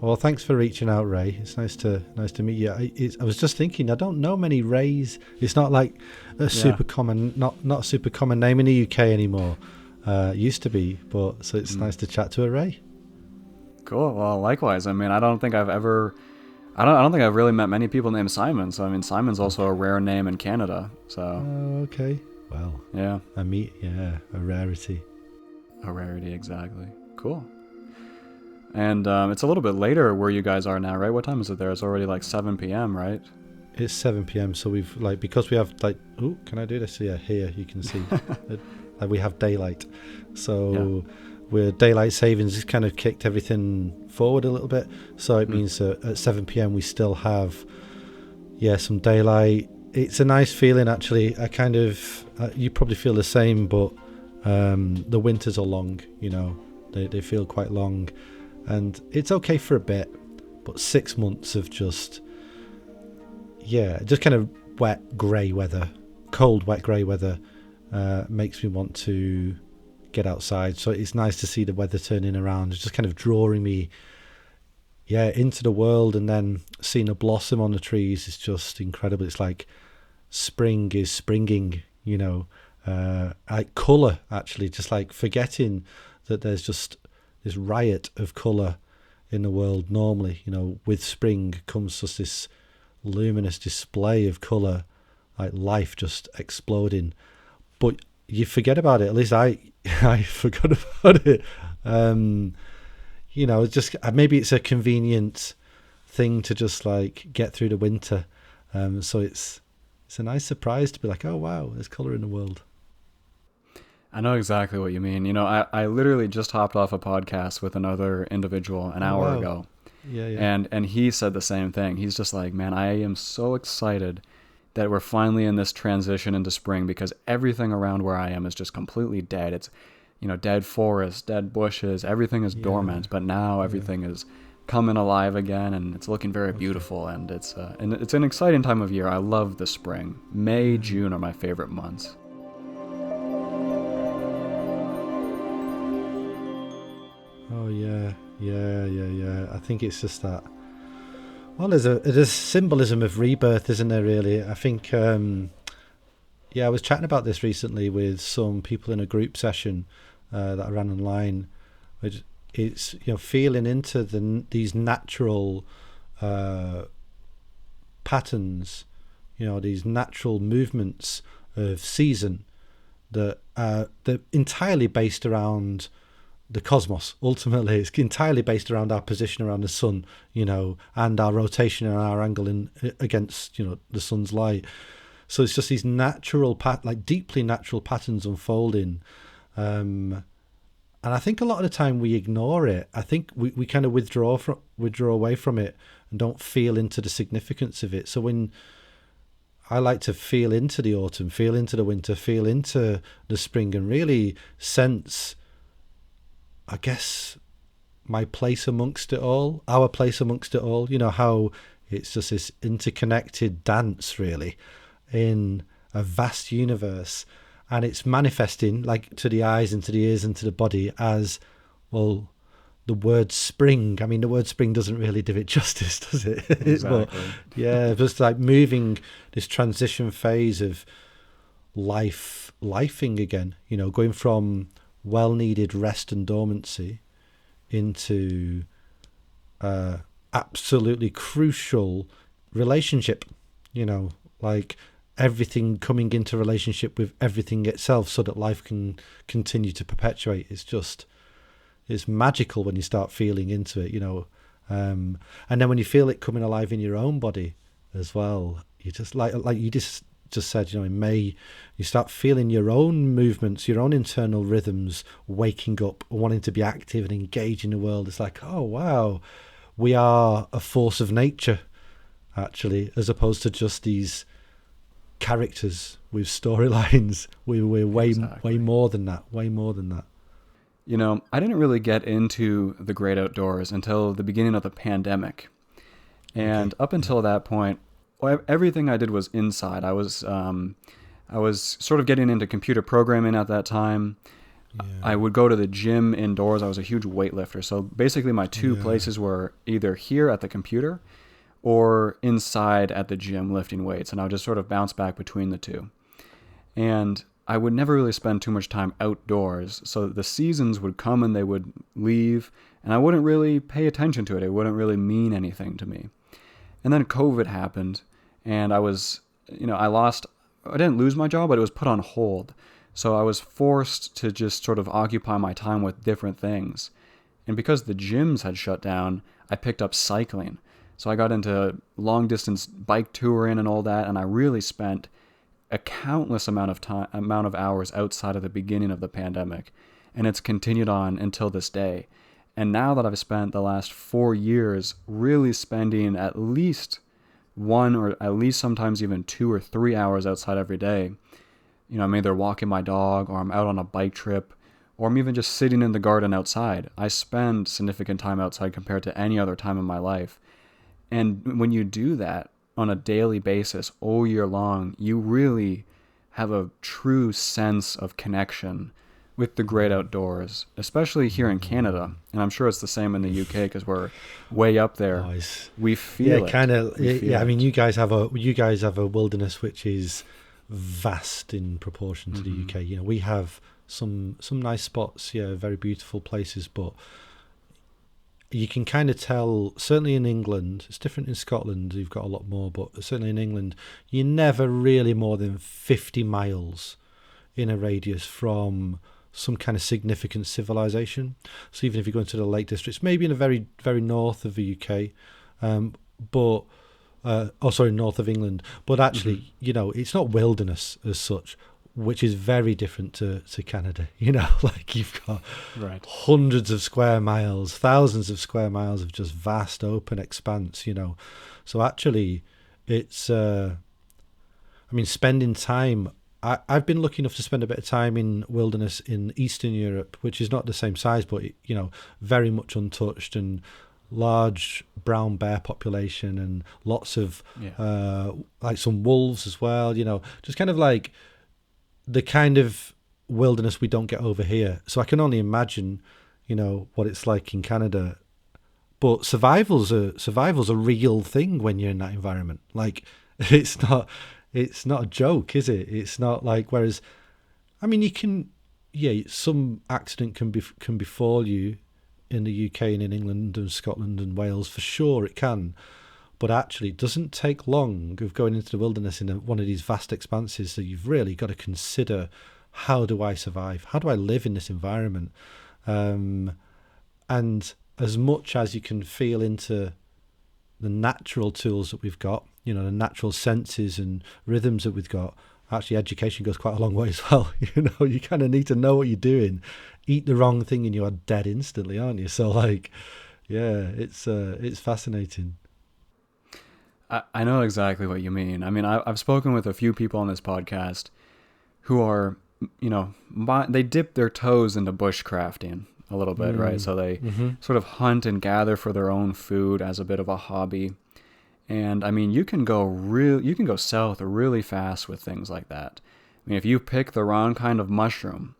Well, thanks for reaching out, Ray. It's nice to meet you. I was just thinking, I don't know many Rays. It's not like a super common, not a super common name in the UK anymore. It used to be, but so it's nice to chat to a Ray. Cool. Well, likewise. I mean, I don't think I've really met many people named Simon. So I mean, Simon's also a rare name in Canada. So. Oh, okay. Well. Yeah. A rarity. A rarity, exactly. Cool. And it's a little bit later where you guys are now, right? What time is it there? It's already like 7 p.m., right? It's 7 p.m. So we've because we have can I do this? Yeah, here you can see we have daylight. So we're daylight savings has kind of kicked everything forward a little bit. So it means that at 7 p.m. we still have some daylight. It's a nice feeling actually. I kind of you probably feel the same, but the winters are long. They feel quite long. And it's okay for a bit, but 6 months of just kind of wet, grey weather, cold, wet, grey weather makes me want to get outside. So it's nice to see the weather turning around. It's just kind of drawing me, into the world, and then seeing a blossom on the trees is just incredible. It's like spring is springing, like colour actually, just like forgetting that there's just this riot of colour in the world normally. With spring comes just this luminous display of colour, like life just exploding. But you forget about it. At least I forgot about it. Just maybe it's a convenient thing to just like get through the winter. So it's a nice surprise to be like, oh wow, there's colour in the world. I know exactly what you mean. I literally just hopped off a podcast with another individual an hour ago. Yeah. And he said the same thing. He's just like, man, I am so excited that we're finally in this transition into spring, because everything around where I am is just completely dead. It's, dead forests, dead bushes, everything is dormant, but now everything is coming alive again, and it's looking very beautiful, and it's an exciting time of year. I love the spring. May, June are my favorite months. Oh yeah. I think it's just that. Well, there's a symbolism of rebirth, isn't there? Really, I think. I was chatting about this recently with some people in a group session that I ran online. Which it's feeling into these natural patterns, these natural movements of season that they're entirely based around the cosmos. Ultimately, it's entirely based around our position around the sun, and our rotation and our angle against the sun's light. So it's just these natural deeply natural patterns unfolding, and I think a lot of the time we ignore it. I think we kind of withdraw away from it and don't feel into the significance of it. So when I like to feel into the autumn, feel into the winter, feel into the spring, and really sense, I guess, my place amongst it all, our place amongst it all, how it's just this interconnected dance really in a vast universe, and it's manifesting like to the eyes and to the ears and to the body as, well, the word spring. I mean, the word spring doesn't really do it justice, does it? Exactly. But just like moving this transition phase of lifing again, going from well-needed rest and dormancy into absolutely crucial relationship, like everything coming into relationship with everything itself so that life can continue to perpetuate. It's magical when you start feeling into it, and then when you feel it coming alive in your own body as well, you just like you just said, in May, you start feeling your own movements, your own internal rhythms waking up, wanting to be active and engage in the world. It's like, oh wow, we are a force of nature actually, as opposed to just these characters with storylines. We're way more than that. I didn't really get into the great outdoors until the beginning of the pandemic. And up until that point, everything I did was inside. I was sort of getting into computer programming at that time. I would go to the gym indoors. I was a huge weightlifter. So basically my two places were either here at the computer or inside at the gym lifting weights. And I would just sort of bounce back between the two. And I would never really spend too much time outdoors. So the seasons would come and they would leave, and I wouldn't really pay attention to it. It wouldn't really mean anything to me. And then COVID happened, and I didn't lose my job, but it was put on hold. So I was forced to just sort of occupy my time with different things. And because the gyms had shut down, I picked up cycling. So I got into long distance bike touring and all that, and I really spent a countless amount of hours outside of the beginning of the pandemic, and it's continued on until this day. And now that I've spent the last 4 years really spending at least 1 or at least sometimes even 2 or 3 hours outside every day, I'm either walking my dog or I'm out on a bike trip or I'm even just sitting in the garden outside. I spend significant time outside compared to any other time in my life. And when you do that on a daily basis all year long, you really have a true sense of connection with the great outdoors, especially here in Canada. And I'm sure it's the same in the UK because we're way up there. We feel it. Kind of. Yeah, I mean, you guys have a wilderness which is vast in proportion to the UK. We have some nice spots, very beautiful places, but you can kind of tell, certainly in England, it's different in Scotland, you've got a lot more, but certainly in England, you're never really more than 50 miles in a radius from some kind of significant civilization. So even if you go into the Lake Districts, maybe in the very, very north of the UK, north of England, but actually, it's not wilderness as such, which is very different to Canada. Like you've got hundreds of square miles, thousands of square miles of just vast open expanse, So actually it's, spending time, I've been lucky enough to spend a bit of time in wilderness in Eastern Europe, which is not the same size, but, very much untouched, and large brown bear population and lots of, like some wolves as well, just kind of like the kind of wilderness we don't get over here. So I can only imagine, what it's like in Canada. But survival's a real thing when you're in that environment. Like it's not a joke, is it? It's not like, whereas, you can, some accident can befall you in the UK and in England and Scotland and Wales, for sure it can. But actually, it doesn't take long of going into the wilderness in one of these vast expanses that you've really got to consider, how do I survive? How do I live in this environment? And as much as you can feel into the natural tools that we've got, the natural senses and rhythms that we've got, actually education goes quite a long way as well. You kind of need to know what you're doing. Eat the wrong thing and you are dead instantly, aren't you? So it's fascinating. I know exactly what you mean. I've spoken with a few people on this podcast who are, they dip their toes into bushcrafting a little bit, right? So they sort of hunt and gather for their own food as a bit of a hobby. And you can go south really fast with things like that. If you pick the wrong kind of mushroom,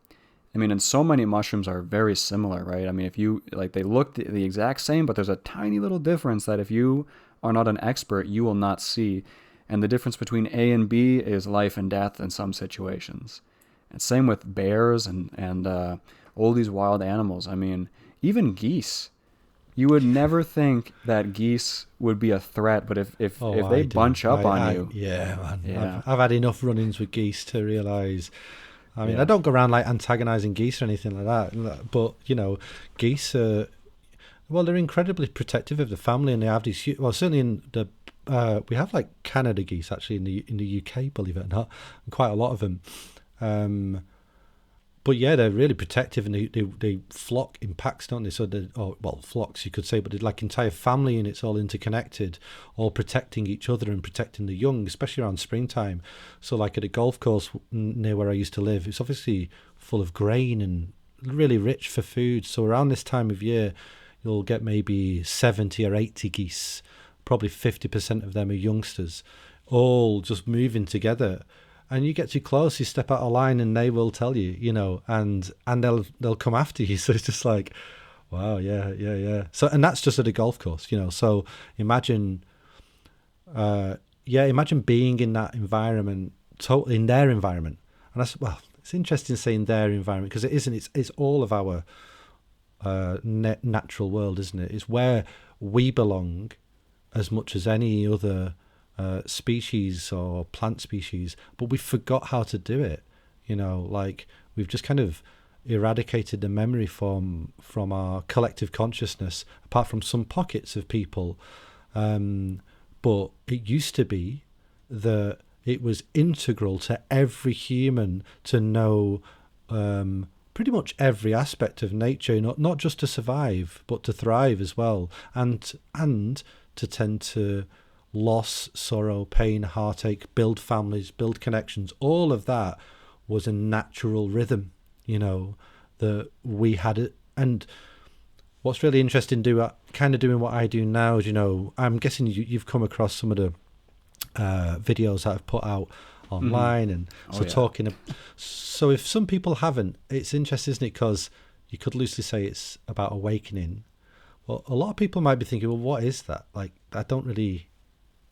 and so many mushrooms are very similar, right? If you, they look the exact same, but there's a tiny little difference that if you are not an expert, you will not see. And the difference between A and B is life and death in some situations. And same with bears and all these wild animals. Even geese. You would never think that geese would be a threat, but if they bunch up on you. Yeah, man. Yeah. I've had enough run-ins with geese to realise. I don't go around like antagonising geese or anything like that. But, geese are, they're incredibly protective of the family, and they have these, certainly in the, we have like Canada geese actually in the UK, believe it or not, and quite a lot of them. But yeah, they're really protective, and they flock in packs, don't they? So flocks you could say, but they're like entire family, and it's all interconnected, all protecting each other and protecting the young, especially around springtime. So like at a golf course near where I used to live, it's obviously full of grain and really rich for food. So around this time of year, you'll get maybe 70 or 80 geese, probably 50% of them are youngsters, all just moving together. and you get too close, you step out of line, and they will tell you, and they'll come after you. So it's just like, wow, yeah, yeah, yeah. So, and that's just at a golf course, So imagine, imagine being in that environment, totally in their environment. And that's, well, it's interesting saying their environment, because it isn't. It's all of our natural world, isn't it? It's where we belong as much as any other species or plant species, but we forgot how to do it. Like, we've just kind of eradicated the memory from our collective consciousness, apart from some pockets of people. But it used to be that it was integral to every human to know pretty much every aspect of nature, not just to survive, but to thrive as well, and to tend to loss, sorrow, pain, heartache, build families, build connections. All of that was a natural rhythm, that we had it. And what's really interesting, kind of doing what I do now is, I'm guessing you've come across some of the videos that I've put out online, and talking. So if some people haven't, it's interesting, isn't it? Because you could loosely say it's about awakening. Well, a lot of people might be thinking, well, what is that? Like, I don't really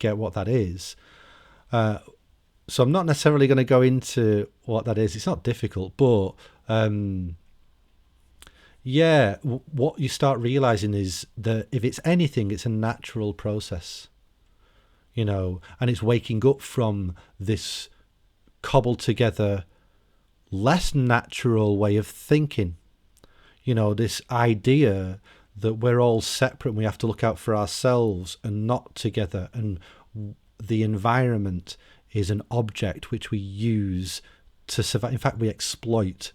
get what that is. So I'm not necessarily going to go into what that is. It's not difficult, but what you start realizing is that if it's anything, it's a natural process, and it's waking up from this cobbled together, less natural way of thinking, this idea that we're all separate and we have to look out for ourselves and not together, and the environment is an object which we use to survive. In fact, we exploit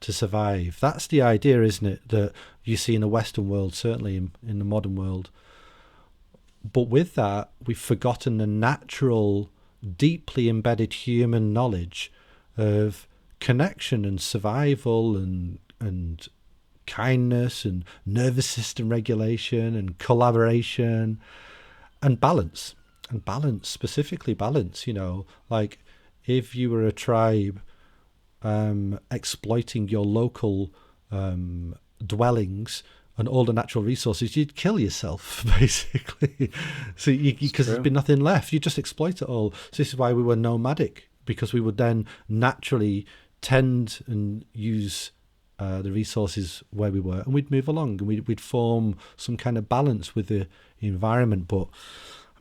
to survive. That's the idea, isn't it, that you see in the Western world, certainly in the modern world. But with that, we've forgotten the natural, deeply embedded human knowledge of connection and survival and kindness and nervous system regulation and collaboration and balance. And balance, specifically balance, like if you were a tribe exploiting your local dwellings and all the natural resources, you'd kill yourself, basically. So because there's been nothing left, you just exploit it all. So this is why we were nomadic, because we would then naturally tend and use the resources where we were, and we'd move along, and we'd form some kind of balance with the environment. But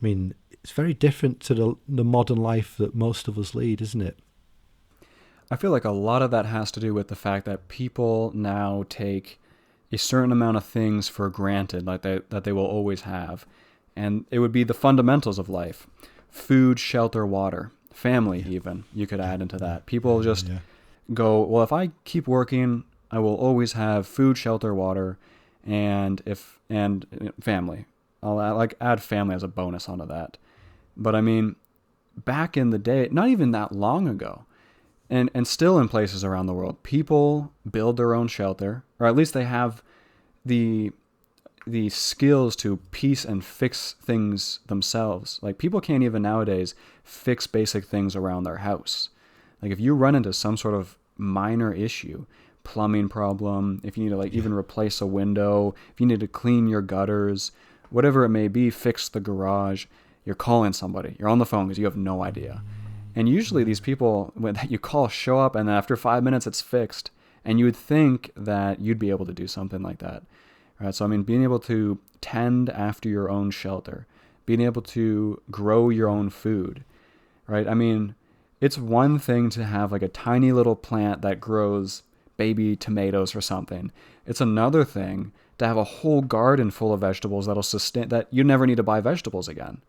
I mean, it's very different to the modern life that most of us lead, isn't it? I feel like a lot of that has to do with the fact that people now take a certain amount of things for granted, like that they will always have. And it would be the fundamentals of life: food, shelter, water, family, even, you could add into that. People just go, well, if I keep working, I will always have food, shelter, water, and family. I'll add family as a bonus onto that. But I mean, back in the day, not even that long ago, and still in places around the world, people build their own shelter, or at least they have the skills to piece and fix things themselves. Like, people can't even nowadays fix basic things around their house. Like, if you run into some sort of minor issue, plumbing problem, if you need to even replace a window, if you need to clean your gutters, whatever it may be, fix the garage, you're calling somebody. You're on the phone because you have no idea. And usually these people that you call show up, and then after 5 minutes it's fixed. And you would think that you'd be able to do something like that. Right? So I mean, being able to tend after your own shelter, being able to grow your own food, right? I mean, it's one thing to have like a tiny little plant that grows baby tomatoes or something. It's another thing to have a whole garden full of vegetables that'll sustain, that you never need to buy vegetables again.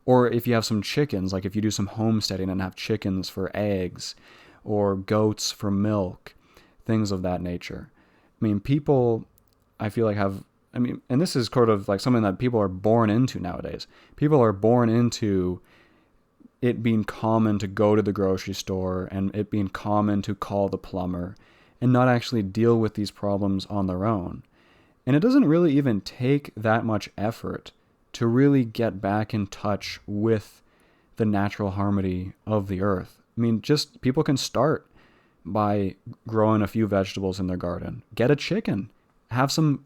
Or if you have some chickens, like if you do some homesteading and have chickens for eggs or goats for milk, things of that nature. I mean, people, I feel like and this is sort of like something that people are born into nowadays. People are born into it being common to go to the grocery store and it being common to call the plumber and not actually deal with these problems on their own. And it doesn't really even take that much effort to really get back in touch with the natural harmony of the earth. I mean, just people can start by growing a few vegetables in their garden. Get a chicken. Have some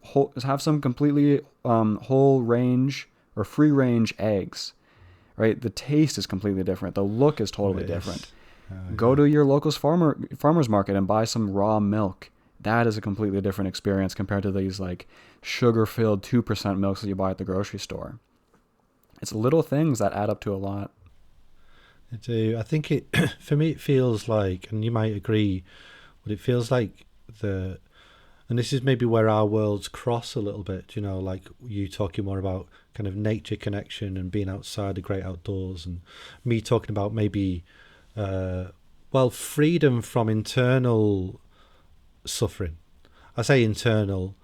completely whole range or free range eggs. Right? The taste is completely different. The look is totally different. Go to your local farmer's market and buy some raw milk. That is a completely different experience compared to these like sugar-filled 2% milks that you buy at the grocery store. It's little things that add up to a lot. I do. I think it, for me, it feels like, and you might agree, but it feels like and this is maybe where our worlds cross a little bit, like you talking more about kind of nature connection and being outside the great outdoors, and me talking about maybe, freedom from internal suffering. I say internal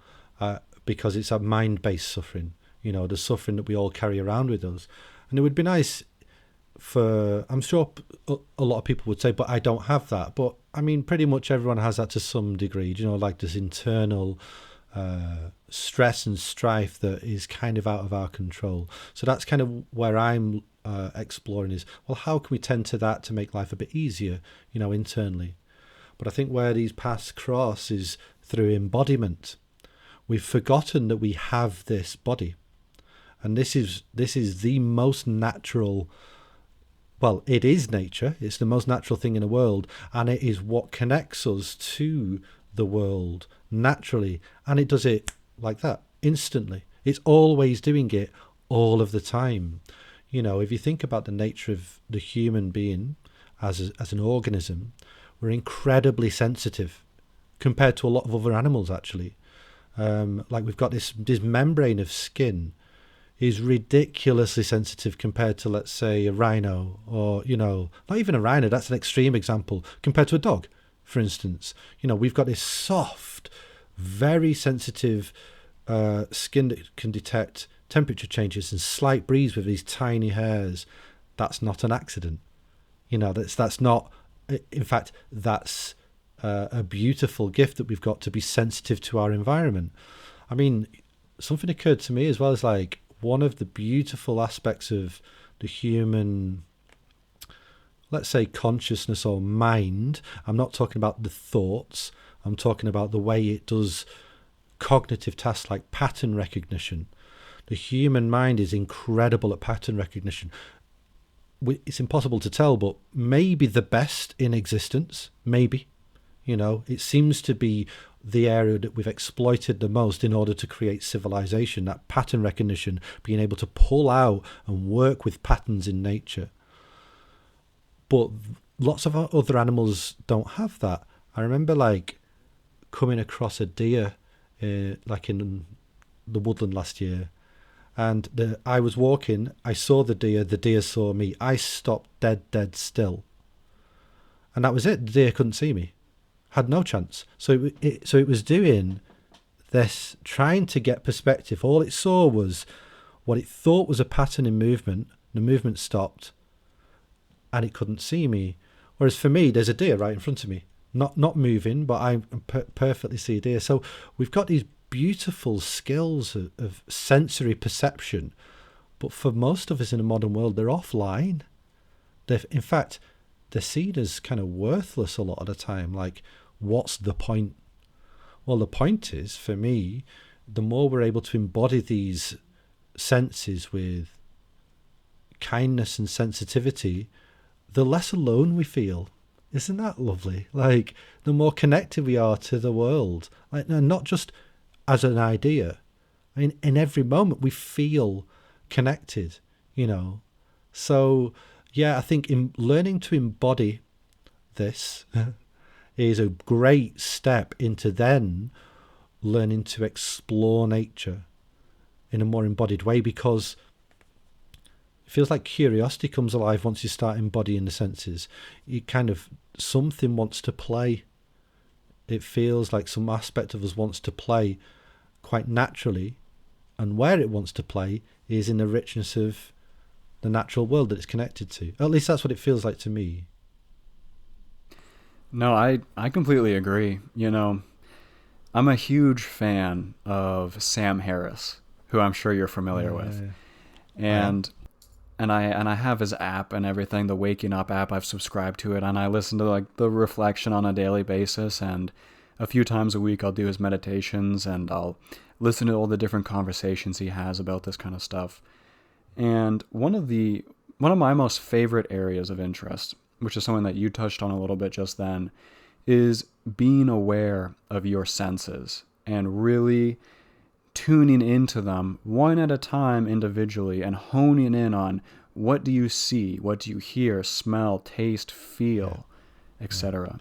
because it's a mind-based suffering, the suffering that we all carry around with us. And it would be nice I'm sure a lot of people would say, but I don't have that. But I mean, pretty much everyone has that to some degree, like this internal stress and strife that is kind of out of our control. So that's kind of where I'm exploring is, well, how can we tend to that to make life a bit easier, internally? But I think where these paths cross is through embodiment. We've forgotten that we have this body. And this is the most natural. Well, it is nature. It's the most natural thing in the world, and it is what connects us to the world naturally, and it does it like that, instantly. It's always doing it all of the time. If you think about the nature of the human being as an organism, we're incredibly sensitive compared to a lot of other animals, actually. Like we've got this membrane of skin is ridiculously sensitive compared to, let's say, a rhino, or, not even a rhino, that's an extreme example, compared to a dog, for instance. We've got this soft, very sensitive skin that can detect temperature changes and slight breeze with these tiny hairs. That's not an accident. That's not, in fact, that's a beautiful gift that we've got to be sensitive to our environment. I mean, something occurred to me as well as like, one of the beautiful aspects of the human, let's say, consciousness or mind, I'm not talking about the thoughts, I'm talking about the way it does cognitive tasks like pattern recognition. The human mind is incredible at pattern recognition. It's impossible to tell, but maybe the best in existence, maybe. It seems to be the area that we've exploited the most in order to create civilization, that pattern recognition, being able to pull out and work with patterns in nature. But lots of other animals don't have that. I remember like coming across a deer like in the woodland last year, and I was walking, I saw the deer saw me, I stopped dead still, and that was it. The deer couldn't see me, had no chance. So it was doing this, trying to get perspective. All it saw was what it thought was a pattern in movement. The movement stopped, and it couldn't see me. Whereas for me, there's a deer right in front of me, not moving, but I perfectly see a deer. So we've got these beautiful skills of sensory perception, but for most of us in the modern world, they're offline. In fact, they're seen as kind of worthless a lot of the time. Like, what's the point? Well, the point is, for me, the more we're able to embody these senses with kindness and sensitivity, the less alone we feel. Isn't that lovely? Like, the more connected we are to the world. Like, not just as an idea. I mean, in every moment we feel connected, So, yeah, I think in learning to embody this is a great step into then learning to explore nature in a more embodied way, because it feels like curiosity comes alive once you start embodying the senses. You kind of, something wants to play. It feels like some aspect of us wants to play quite naturally, and where it wants to play is in the richness of the natural world that it's connected to. At least that's what it feels like to me. No, I completely agree. I'm a huge fan of Sam Harris, who I'm sure you're familiar with. Yeah. And I have his app and everything, the Waking Up app. I've subscribed to it, and I listen to like the reflection on a daily basis, and a few times a week I'll do his meditations, and I'll listen to all the different conversations he has about this kind of stuff. And one of my most favorite areas of interest, which is something that you touched on a little bit just then, is being aware of your senses and really tuning into them one at a time individually and honing in on what do you see, what do you hear, smell, taste, feel, etc.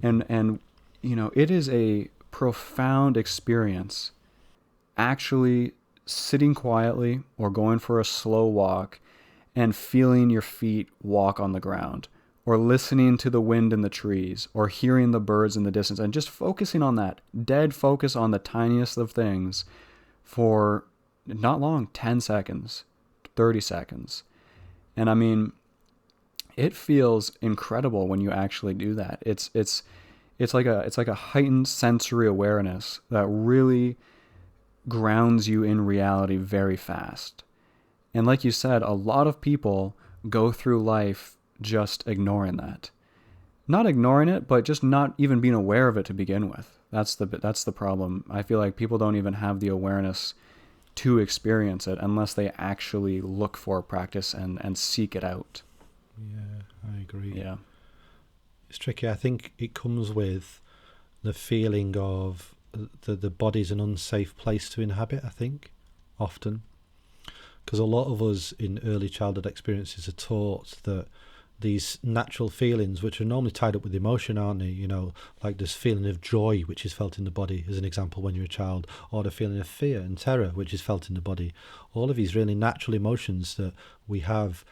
And it is a profound experience actually sitting quietly or going for a slow walk and feeling your feet walk on the ground, or listening to the wind in the trees, or hearing the birds in the distance, and just focusing on that, dead focus on the tiniest of things for not long, 10 seconds, 30 seconds. And I mean, it feels incredible when you actually do that. It's like a heightened sensory awareness that really grounds you in reality very fast. And like you said, a lot of people go through life just ignoring that. Not ignoring it, but just not even being aware of it to begin with. That's the problem. I feel like people don't even have the awareness to experience it unless they actually look for practice and seek it out. Yeah, I agree. Yeah. It's tricky. I think it comes with the feeling of the body's an unsafe place to inhabit, I think, often. Because a lot of us in early childhood experiences are taught that these natural feelings, which are normally tied up with emotion, aren't they? Like this feeling of joy, which is felt in the body, as an example, when you're a child, or the feeling of fear and terror, which is felt in the body. All of these really natural emotions that we have,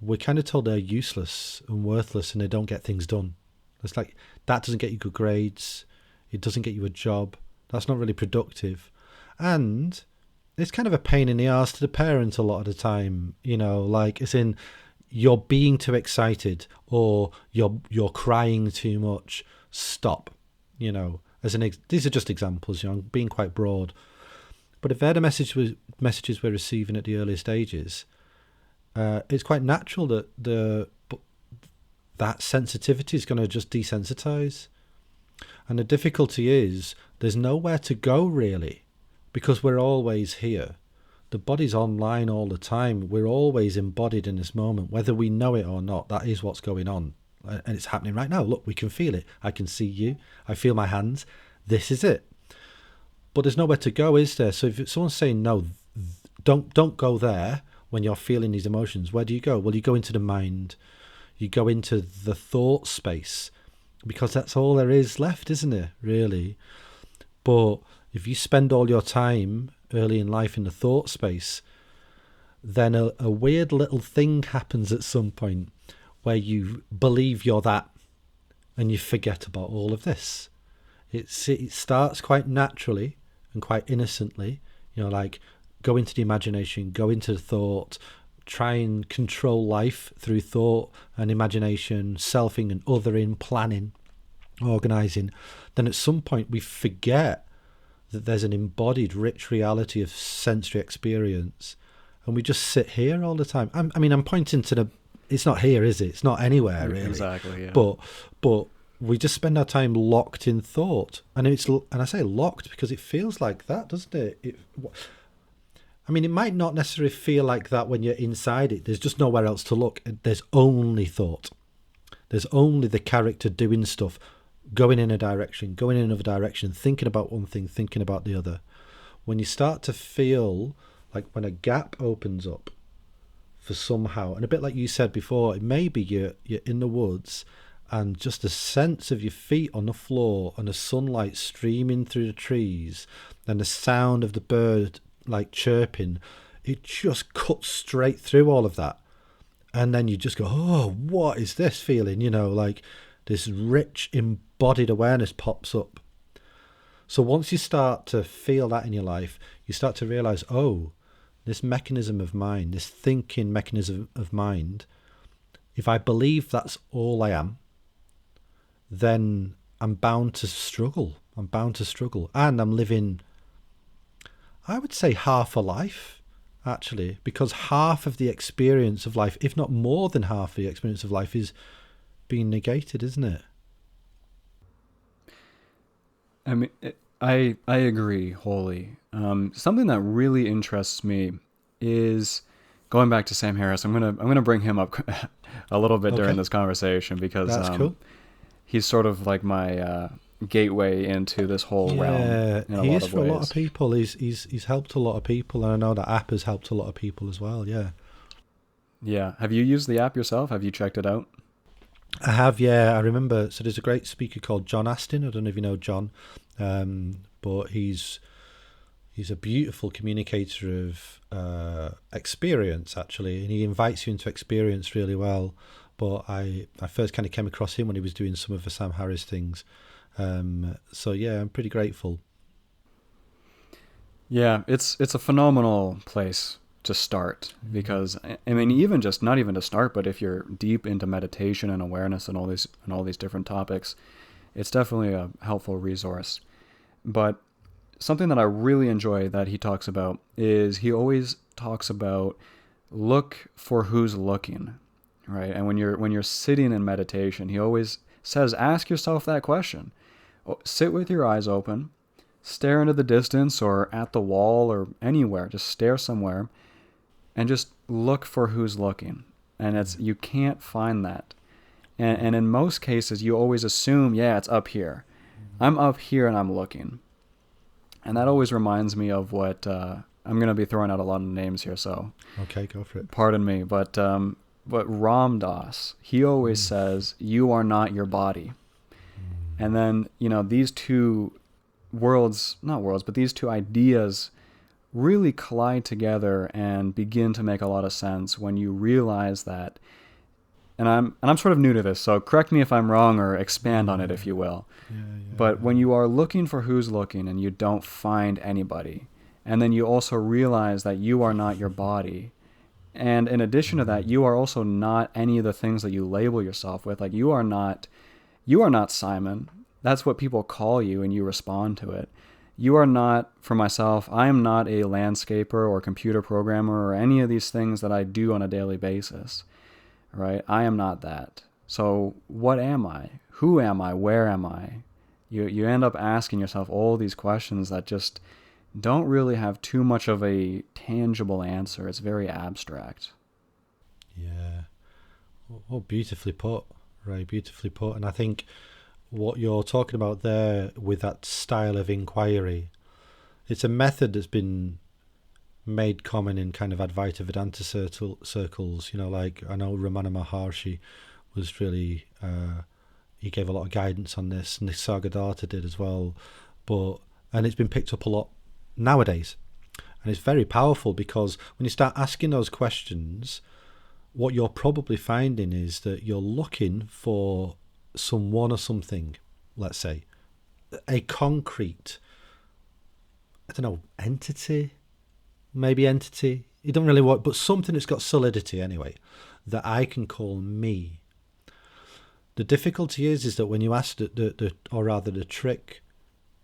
we're kind of told they're useless and worthless and they don't get things done. It's like, that doesn't get you good grades. It doesn't get you a job. That's not really productive. And it's kind of a pain in the arse to the parent a lot of the time, like as in you're being too excited or you're crying too much. Stop, these are just examples, I'm being quite broad. But if they're the messages we're receiving at the earliest stages, it's quite natural that that sensitivity is going to just desensitize. And the difficulty is there's nowhere to go really, because we're always here. The body's online all the time. We're always embodied in this moment, whether we know it or not. That is what's going on. And it's happening right now. Look, we can feel it. I can see you. I feel my hands. This is it. But there's nowhere to go, is there? So if someone's saying, no, don't go there when you're feeling these emotions, where do you go? Well, you go into the mind. You go into the thought space, because that's all there is left, isn't it, really? But if you spend all your time early in life in the thought space, then a weird little thing happens at some point where you believe you're that and you forget about all of this. It starts quite naturally and quite innocently, like go into the imagination, go into the thought, try and control life through thought and imagination, selfing and othering, planning, organising. Then at some point we forget that there's an embodied rich reality of sensory experience, and we just sit here all the time. I'm pointing to it's not here, is it? It's not anywhere really. Exactly, yeah. But we just spend our time locked in thought, and I say locked because it feels like that, doesn't it? It might not necessarily feel like that when you're inside it. There's just nowhere else to look. There's only thought. There's only the character doing stuff, going in a direction, going in another direction, thinking about one thing, thinking about the other. When you start to feel like when a gap opens up for somehow, and a bit like you said before, maybe you're in the woods and just the sense of your feet on the floor and the sunlight streaming through the trees and the sound of the bird like chirping, it just cuts straight through all of that. And then you just go, oh, what is this feeling? Like this rich embodied awareness pops up. So once you start to feel that in your life, you start to realize, oh, this mechanism of mind, this thinking mechanism of mind, if I believe that's all I am, then I'm bound to struggle. And I'm living, I would say, half a life. actually, because half of the experience of life, if not more than half the experience of life, is being negated, isn't it? I mean, I agree wholly. Something that really interests me is going back to Sam Harris. I'm gonna bring him up a little bit during Okay, this conversation because that's cool. he's sort of like my gateway into this whole realm Yeah, in a he lot is of for a lot of ways. people. He's helped a lot of people, and I know that app has helped a lot of people as well. Yeah, Yeah, have you used the app yourself? Have you checked it out? I have. Yeah, I remember. So there's a great speaker called John Astin. I don't know if you know John, but he's a beautiful communicator of experience, actually, and he invites you into experience really well. But I first kind of came across him when he was doing some of the Sam Harris things. So yeah, I'm pretty grateful. Yeah, it's a phenomenal place to start because I mean even just not even to start, but if you're deep into meditation and awareness and all these different topics, it's definitely a helpful resource. But something that I really enjoy that he talks about is he always talks about look for who's looking, right? And when you're sitting in meditation, he always says ask yourself that question. Sit with your eyes open, stare into the distance or at the wall or anywhere, just stare somewhere and just look for who's looking. And it's you can't find that. And in most cases you always assume, yeah, it's up here. I'm up here and I'm looking. And that always reminds me of what I'm going to be throwing out a lot of names here, so Okay, go for it. pardon me. But Ram Dass, he always Mm. says, "You are not your body." Mm. And then these two worlds, not worlds, but these two ideas really collide together and begin to make a lot of sense when you realize that. And I'm sort of new to this, so correct me if I'm wrong or expand on it Yeah, if you will. yeah, But when you are looking for who's looking and you don't find anybody, and then you also realize that you are not your body, and in addition to that, you are also not any of the things that you label yourself with. Like you are not Simon. That's what people call you, and you respond to it. You are not, for myself, I am not a landscaper or computer programmer or any of these things that I do on a daily basis, right? I am not that. So what am I? Who am I? Where am I? You end up asking yourself all these questions that just don't really have too much of a tangible answer. It's very abstract. yeah. Oh, beautifully put, Ray. Beautifully put. And I think what you're talking about there with that style of inquiry, it's a method that's been made common in kind of Advaita Vedanta circles. Like I know Ramana Maharshi was really he gave a lot of guidance on this. Nisargadatta did as well, and it's been picked up a lot nowadays, and it's very powerful because when you start asking those questions, what you're probably finding is that you're looking for someone or something, let's say, a concrete, I don't know, entity, maybe entity. You don't really want, but something that's got solidity anyway, that I can call me. The difficulty is that when you ask or rather the trick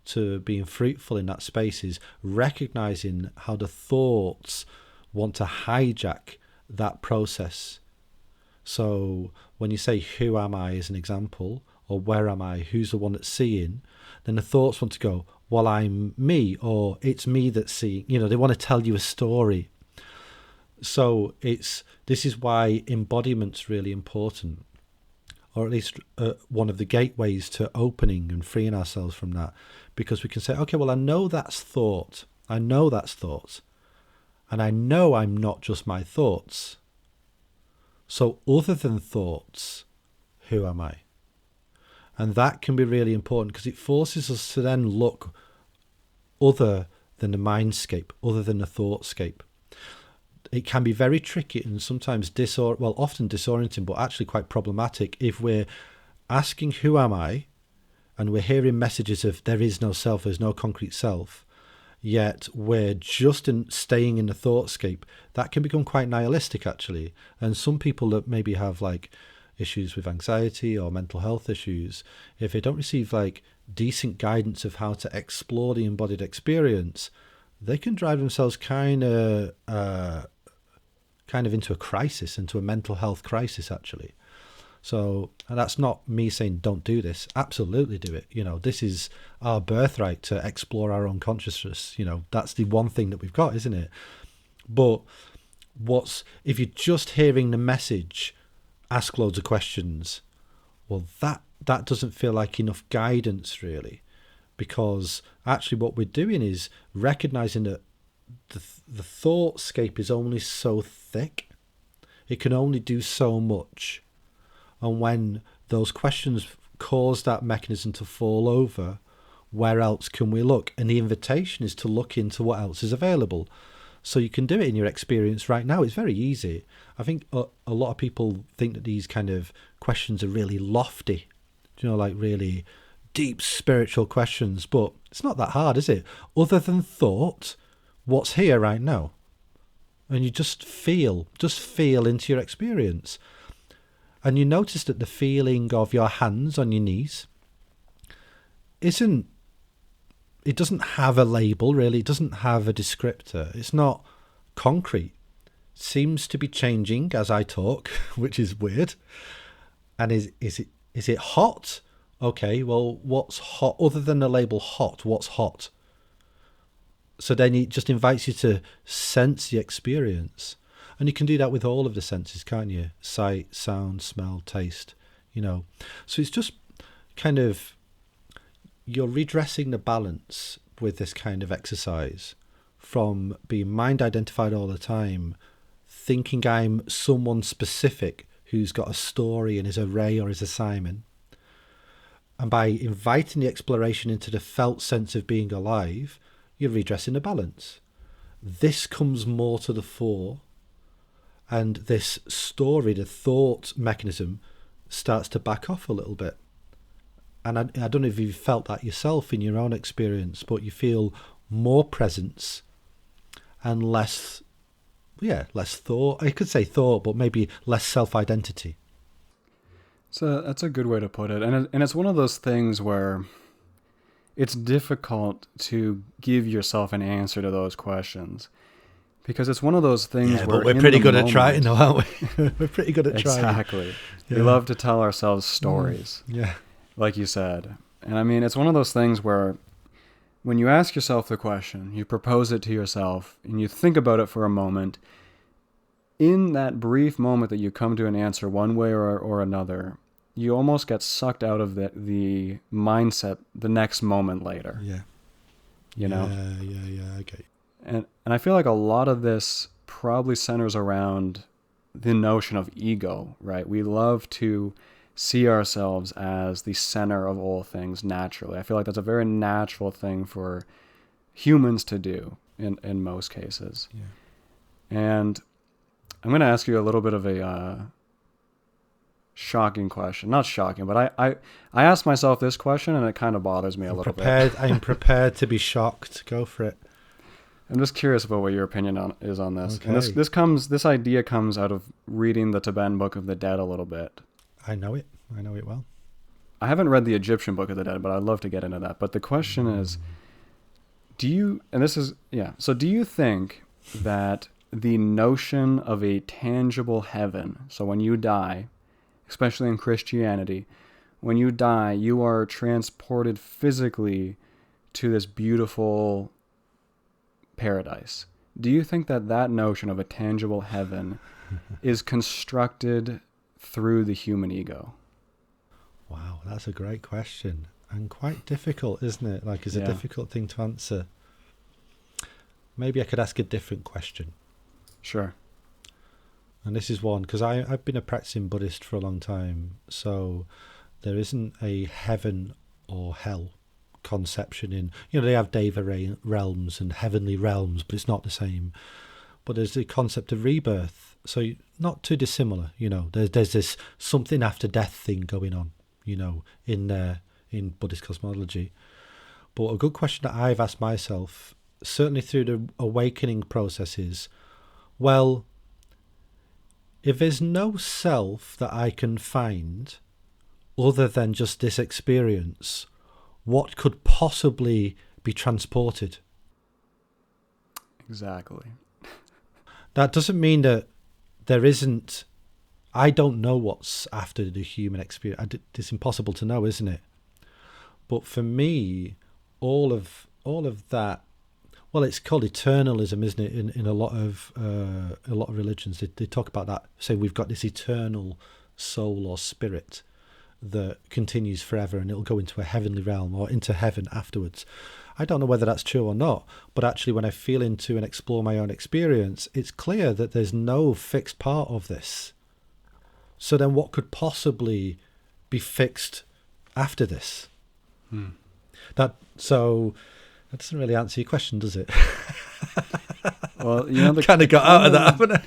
to being fruitful in that space is recognizing how the thoughts want to hijack that process. So when you say who am I as an example, or where am I, who's the one that's seeing, then the thoughts want to go, well, I'm me, or it's me that's seeing. They want to tell you a story. So this is why embodiment's really important, or at least one of the gateways to opening and freeing ourselves from that, because we can say, okay, well, I know that's thought, and I know I'm not just my thoughts. So other than thoughts, who am I? And that can be really important because it forces us to then look other than the mindscape, other than the thoughtscape. It can be very tricky and sometimes often disorienting, but actually quite problematic if we're asking who am I, and we're hearing messages of there is no self, there's no concrete self, yet we're just staying in the thoughtscape. That can become quite nihilistic actually. And some people that maybe have like issues with anxiety or mental health issues, if they don't receive like decent guidance of how to explore the embodied experience, they can drive themselves kind of into a crisis, into a mental health crisis, actually. So, and that's not me saying don't do this. Absolutely do it. This is our birthright to explore our own consciousness. That's the one thing that we've got, isn't it? But if you're just hearing the message, ask loads of questions, well, that doesn't feel like enough guidance, really, because actually what we're doing is recognizing that the thoughtscape is only so thick. It can only do so much. And when those questions cause that mechanism to fall over, where else can we look? And the invitation is to look into what else is available. So you can do it in your experience right now. It's very easy. I think a lot of people think that these kind of questions are really lofty, like really deep spiritual questions. But it's not that hard, is it? Other than thought, what's here right now? And you just feel into your experience. And you notice that the feeling of your hands on your knees it doesn't have a label, really. It doesn't have a descriptor. It's not concrete. It seems to be changing as I talk, which is weird. And is it hot? Okay, well, what's hot? Other than the label hot, what's hot? So then it just invites you to sense the experience. And you can do that with all of the senses, can't you? Sight, sound, smell, taste, So it's just kind of, you're redressing the balance with this kind of exercise from being mind identified all the time, thinking I'm someone specific who's got a story and is a Ray or is a Simon. And by inviting the exploration into the felt sense of being alive, you're redressing the balance. This comes more to the fore. And this story, the thought mechanism, starts to back off a little bit. And I don't know if you've felt that yourself in your own experience, but you feel more presence and less thought. I could say thought, but maybe less self-identity. So that's a good way to put it. And it's one of those things where it's difficult to give yourself an answer to those questions. Because it's one of those things where but we're pretty good at trying, though, aren't we? We're pretty good at trying. Exactly. Yeah. We love to tell ourselves stories. Yeah. Like you said. And I mean, it's one of those things where when you ask yourself the question, you propose it to yourself, and you think about it for a moment, in that brief moment that you come to an answer one way or another, you almost get sucked out of the mindset the next moment later. Yeah. Yeah, okay. And I feel like a lot of this probably centers around the notion of ego, right? We love to see ourselves as the center of all things naturally. I feel like that's a very natural thing for humans to do in most cases. Yeah. And I'm going to ask you a little bit of a shocking question. Not shocking, but I asked myself this question and it kind of bothers me a little bit. I'm prepared to be shocked. Go for it. I'm just curious about what your opinion is on this. Okay. And this idea comes out of reading the Tibetan Book of the Dead a little bit. I know it well. I haven't read the Egyptian Book of the Dead, but I'd love to get into that. But the question is, do you think that the notion of a tangible heaven, so when you die, especially in Christianity, when you die, you are transported physically to this beautiful paradise. Do you think that notion of a tangible heaven is constructed through the human ego? Wow, that's a great question. And quite difficult, isn't it? Like, it's a difficult thing to answer. Maybe I could ask a different question. Sure. And this is one, because I've been a practicing Buddhist for a long time, so there isn't a heaven or hell conception in, they have deva realms and heavenly realms, but it's not the same. But there's the concept of rebirth, so not too dissimilar. There's this something after death thing going on, in Buddhist cosmology. But a good question that I've asked myself, certainly through the awakening process, is, well, if there's no self that I can find other than just this experience, what could possibly be transported? Exactly. That doesn't mean that there isn't. I don't know what's after the human experience. It's impossible to know, isn't it? But for me, all of that. Well, it's called eternalism, isn't it? In a lot of religions, they talk about that. Say we've got this eternal soul or spirit that continues forever, and it'll go into a heavenly realm or into heaven afterwards. I don't know whether that's true or not, but actually, when I feel into and explore my own experience, it's clear that there's no fixed part of this. So then, what could possibly be fixed after this? That doesn't really answer your question, does it? Well, you know, the kind of got out of that, haven't I?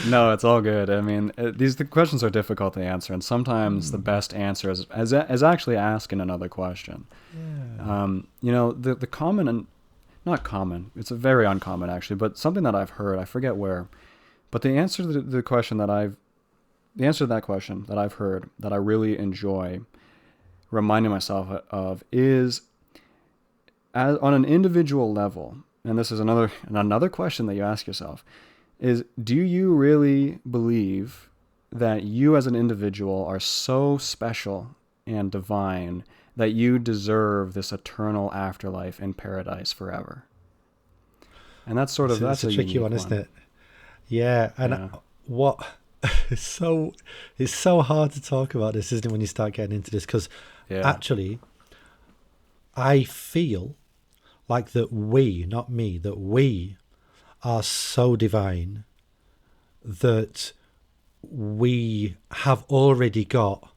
No, it's all good. I mean, the questions are difficult to answer, and sometimes the best answer is actually asking another question. Yeah. You know, the common and not common. It's a very uncommon actually, but something that I've heard. I forget where, but the answer to the question the answer to that question that I've heard that I really enjoy reminding myself of is on an individual level. And this is another question that you ask yourself is, do you really believe that you as an individual are so special and divine that you deserve this eternal afterlife in paradise forever? And that's a a tricky unique one, isn't one. it? Yeah, and Yeah. what it's so hard to talk about this, isn't it, when you start getting into this? Because Yeah. actually, I feel like that we, not me, that we are so divine that we have already got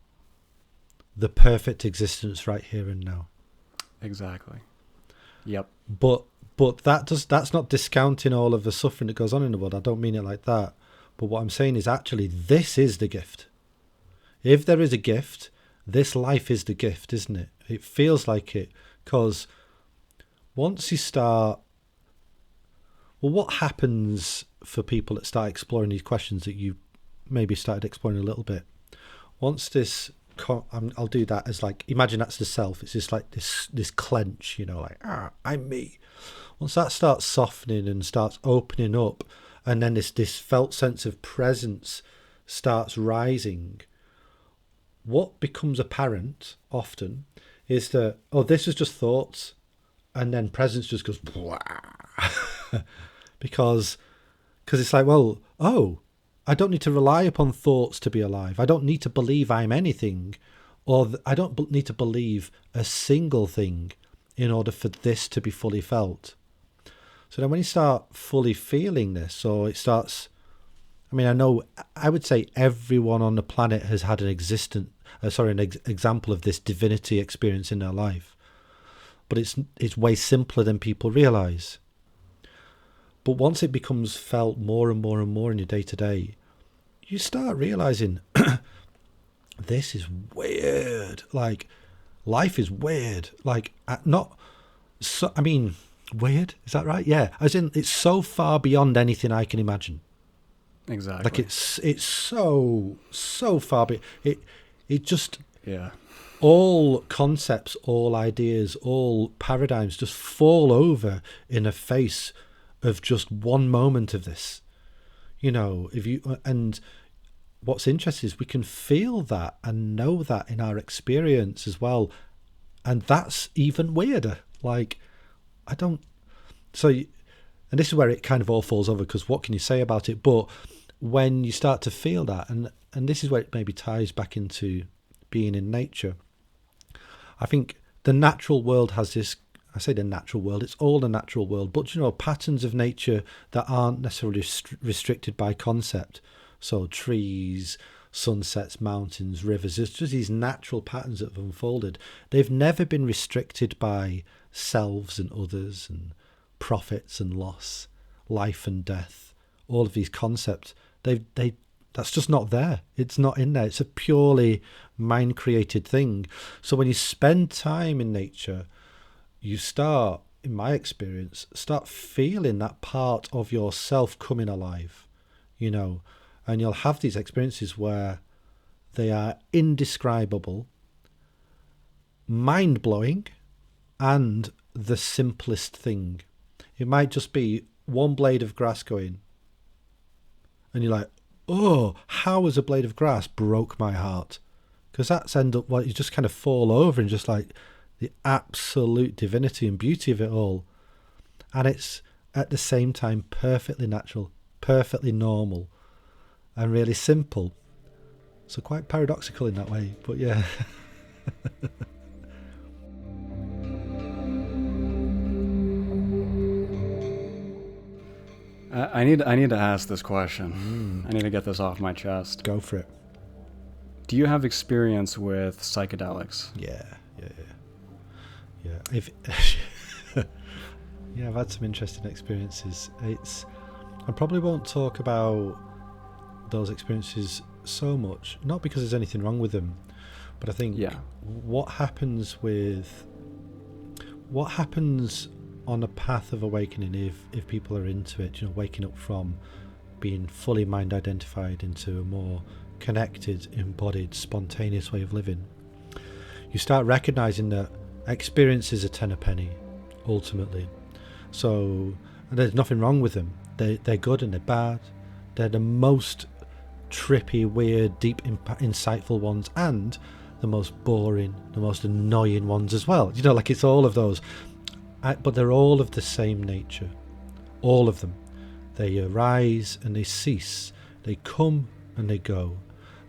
the perfect existence right here and now. Exactly. Yep. But that's not discounting all of the suffering that goes on in the world. I don't mean it like that. But what I'm saying is actually this is the gift. If there is a gift, this life is the gift, isn't it? It feels like it, because once you start, well, what happens for people that start exploring these questions that you maybe started exploring a little bit? Once this, I'll do that as like, imagine that's the self. It's just like this clench, like, I'm me. Once that starts softening and starts opening up, and then this felt sense of presence starts rising, what becomes apparent often is that, oh, this is just thoughts, and then presence just goes because it's like, well, oh, I don't need to rely upon thoughts to be alive. I don't need to believe I'm anything, or I don't need to believe a single thing in order for this to be fully felt. So then when you start fully feeling this, or it starts, I mean, I would say everyone on the planet has had an example of this divinity experience in their life. But it's way simpler than people realize. But once it becomes felt more and more and more in your day to day, you start realizing this is weird. Like, life is weird. Like, not so. I mean, weird. Is that right? Yeah. As in, it's so far beyond anything I can imagine. Exactly. Like, it's so far. It just, Yeah. all concepts, all ideas, all paradigms just fall over in the face of just one moment of this. And what's interesting is we can feel that and know that in our experience as well. And that's even weirder. Like, and this is where it kind of all falls over, because what can you say about it? But when you start to feel that, and this is where it maybe ties back into being in nature, I think the natural world has this, I say the natural world, it's all the natural world, but patterns of nature that aren't necessarily restricted by concept. So trees, sunsets, mountains, rivers, it's just these natural patterns that have unfolded. They've never been restricted by selves and others and profits and loss, life and death, all of these concepts. That's just not there. It's not in there. It's a purely mind-created thing. So when you spend time in nature, you start, in my experience, feeling that part of yourself coming alive, and you'll have these experiences where they are indescribable, mind-blowing, and the simplest thing. It might just be one blade of grass going, and you're like, oh, how has a blade of grass broke my heart? Because that's end up you just kind of fall over and just like the absolute divinity and beauty of it all. And it's at the same time perfectly natural, perfectly normal, and really simple. So quite paradoxical in that way, but yeah. I need to ask this question. I need to get this off my chest. Go for it. Do you have experience with psychedelics? Yeah. Yeah, I've had some interesting experiences. I probably won't talk about those experiences so much, not because there's anything wrong with them, but I think what happens on a path of awakening, if people are into it, waking up from being fully mind identified into a more connected, embodied, spontaneous way of living, you start recognizing that experiences are 10 a penny ultimately. So there's nothing wrong with them. They're good and they're bad. They're the most trippy, weird, deep, insightful ones, and the most boring, the most annoying ones as well. Like it's all of those. But they're all of the same nature. All of them. They arise and they cease. They come and they go.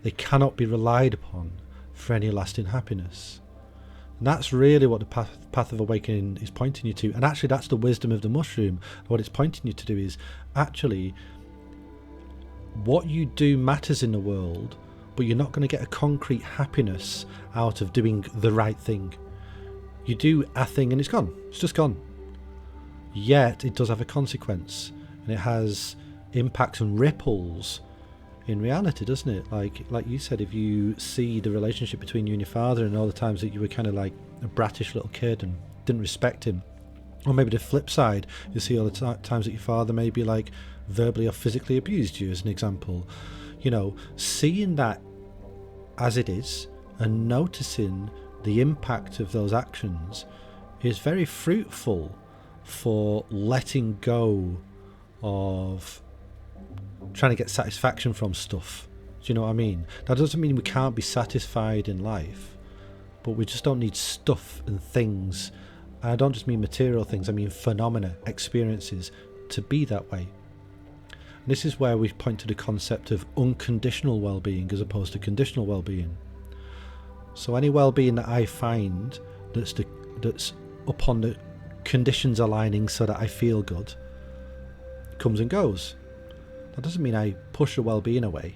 They cannot be relied upon for any lasting happiness. And that's really what the path of awakening is pointing you to. And actually that's the wisdom of the mushroom. What it's pointing you to do is actually what you do matters in the world, but you're not going to get a concrete happiness out of doing the right thing. You do a thing and it's gone. It's just gone. Yet it does have a consequence, and it has impacts and ripples in reality, doesn't it? Like you said, if you see the relationship between you and your father and all the times that you were kind of like a brattish little kid and didn't respect him, or maybe the flip side, you see all the times that your father maybe like verbally or physically abused you, as an example, seeing that as it is and noticing the impact of those actions is very fruitful for letting go of trying to get satisfaction from stuff. Do you know what I mean? That doesn't mean we can't be satisfied in life, but we just don't need stuff and things. And I don't just mean material things, I mean phenomena, experiences, to be that way. And this is where we point to the concept of unconditional well-being as opposed to conditional well-being. So any well-being that I find that's upon the conditions aligning so that I feel good comes and goes. That doesn't mean I push the well-being away.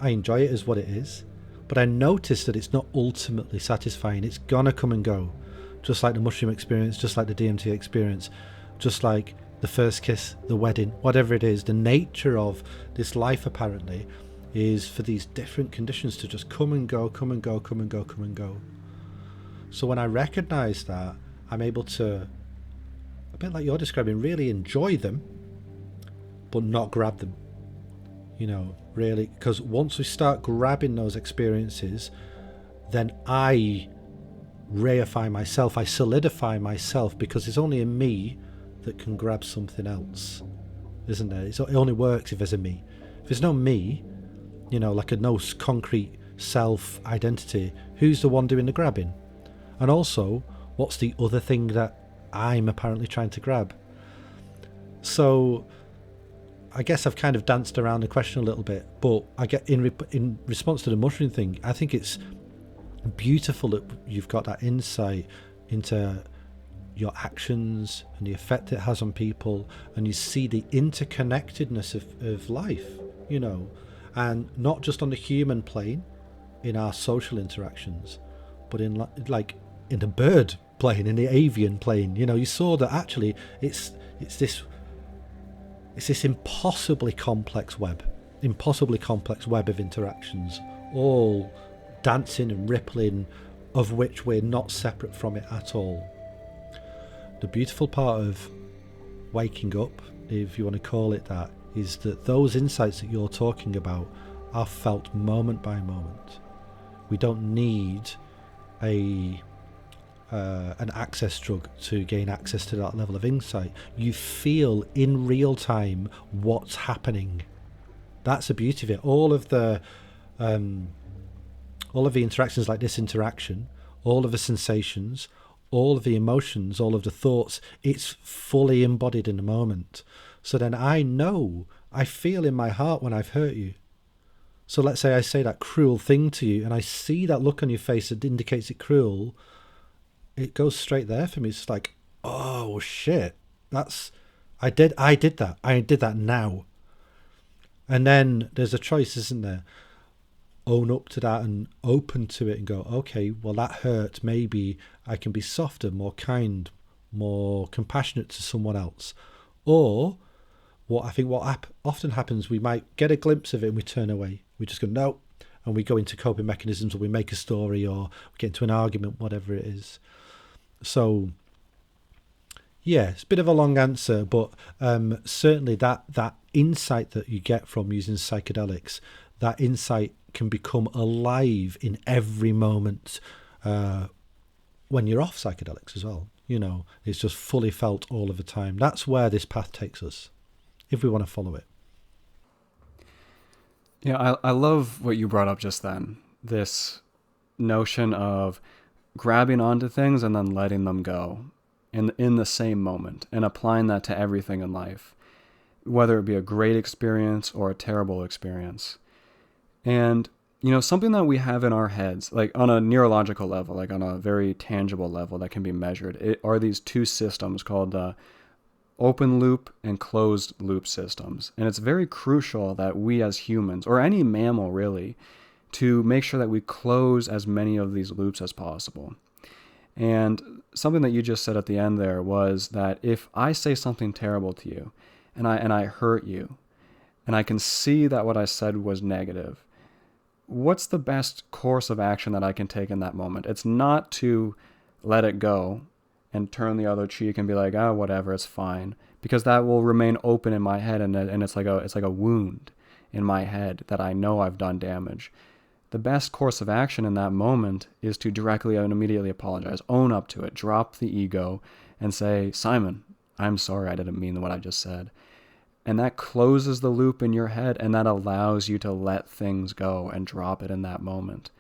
I enjoy it as what it is, but I notice that it's not ultimately satisfying. It's gonna come and go, just like the mushroom experience, just like the DMT experience, just like the first kiss, the wedding, whatever it is. The nature of this life apparently is for these different conditions to just come and go, come and go, come and go, come and go. So when I recognize that, I'm able to, a bit like you're describing, really enjoy them, but not grab them. Really, because once we start grabbing those experiences, then I reify myself, I solidify myself, because it's only a me that can grab something else, isn't there? It only works if there's a me. If there's no me, like a no concrete self identity, who's the one doing the grabbing? And also, what's the other thing that I'm apparently trying to grab? So I guess I've kind of danced around the question a little bit, but I get in response to the mushroom thing, I think it's beautiful that you've got that insight into your actions and the effect it has on people, and you see the interconnectedness of life, and not just on the human plane in our social interactions, but in in the bird plane, in the avian plane. You saw that actually it's this impossibly complex web of interactions, all dancing and rippling, of which we're not separate from it at all. The beautiful part of waking up, if you want to call it that, is that those insights that you're talking about are felt moment by moment. We don't need a an access drug to gain access to that level of insight. You feel in real time what's happening. That's the beauty of it. All of the interactions, like this interaction, all of the sensations, all of the emotions, all of the thoughts, it's fully embodied in the moment. So then I feel in my heart when I've hurt you. So let's say I say that cruel thing to you and I see that look on your face that indicates it cruel. It goes straight there for me. It's like, oh shit, I did that. I did that now. And then there's a choice, isn't there? Own up to that and open to it and go, okay, well, that hurt. Maybe I can be softer, more kind, more compassionate to someone else. Or what often happens, we might get a glimpse of it and we turn away. We just go, no. And we go into coping mechanisms, or we make a story, or we get into an argument, whatever it is. So, yeah, it's a bit of a long answer, but certainly that insight that you get from using psychedelics, that insight can become alive in every moment when you're off psychedelics as well. It's just fully felt all of the time. That's where this path takes us, if we want to follow it. Yeah, I love what you brought up just then. This notion of grabbing onto things and then letting them go in the same moment, and applying that to everything in life, whether it be a great experience or a terrible experience. And, something that we have in our heads, like on a neurological level, like on a very tangible level that can be measured, are these two systems called open loop and closed loop systems. And it's very crucial that we as humans, or any mammal really, to make sure that we close as many of these loops as possible. And something that you just said at the end there was that if I say something terrible to you and I hurt you, and I can see that what I said was negative, what's the best course of action that I can take in that moment? It's not to let it go and turn the other cheek and be like, oh, whatever, it's fine, because that will remain open in my head, and it's like a wound in my head that I know I've done damage. The best course of action in that moment is to directly and immediately apologize, own up to it, drop the ego, and say, Simon, I'm sorry, I didn't mean what I just said. And that closes the loop in your head, and that allows you to let things go and drop it in that moment.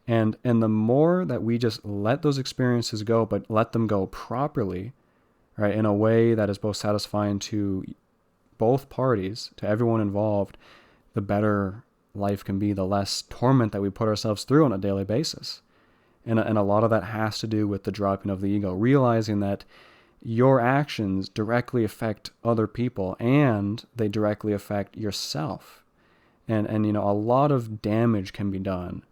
And the more that we just let those experiences go, but let them go properly, right, in a way that is both satisfying to both parties, to everyone involved, the better life can be, the less torment that we put ourselves through on a daily basis. And a lot of that has to do with the dropping of the ego, realizing that your actions directly affect other people and they directly affect yourself. And a lot of damage can be done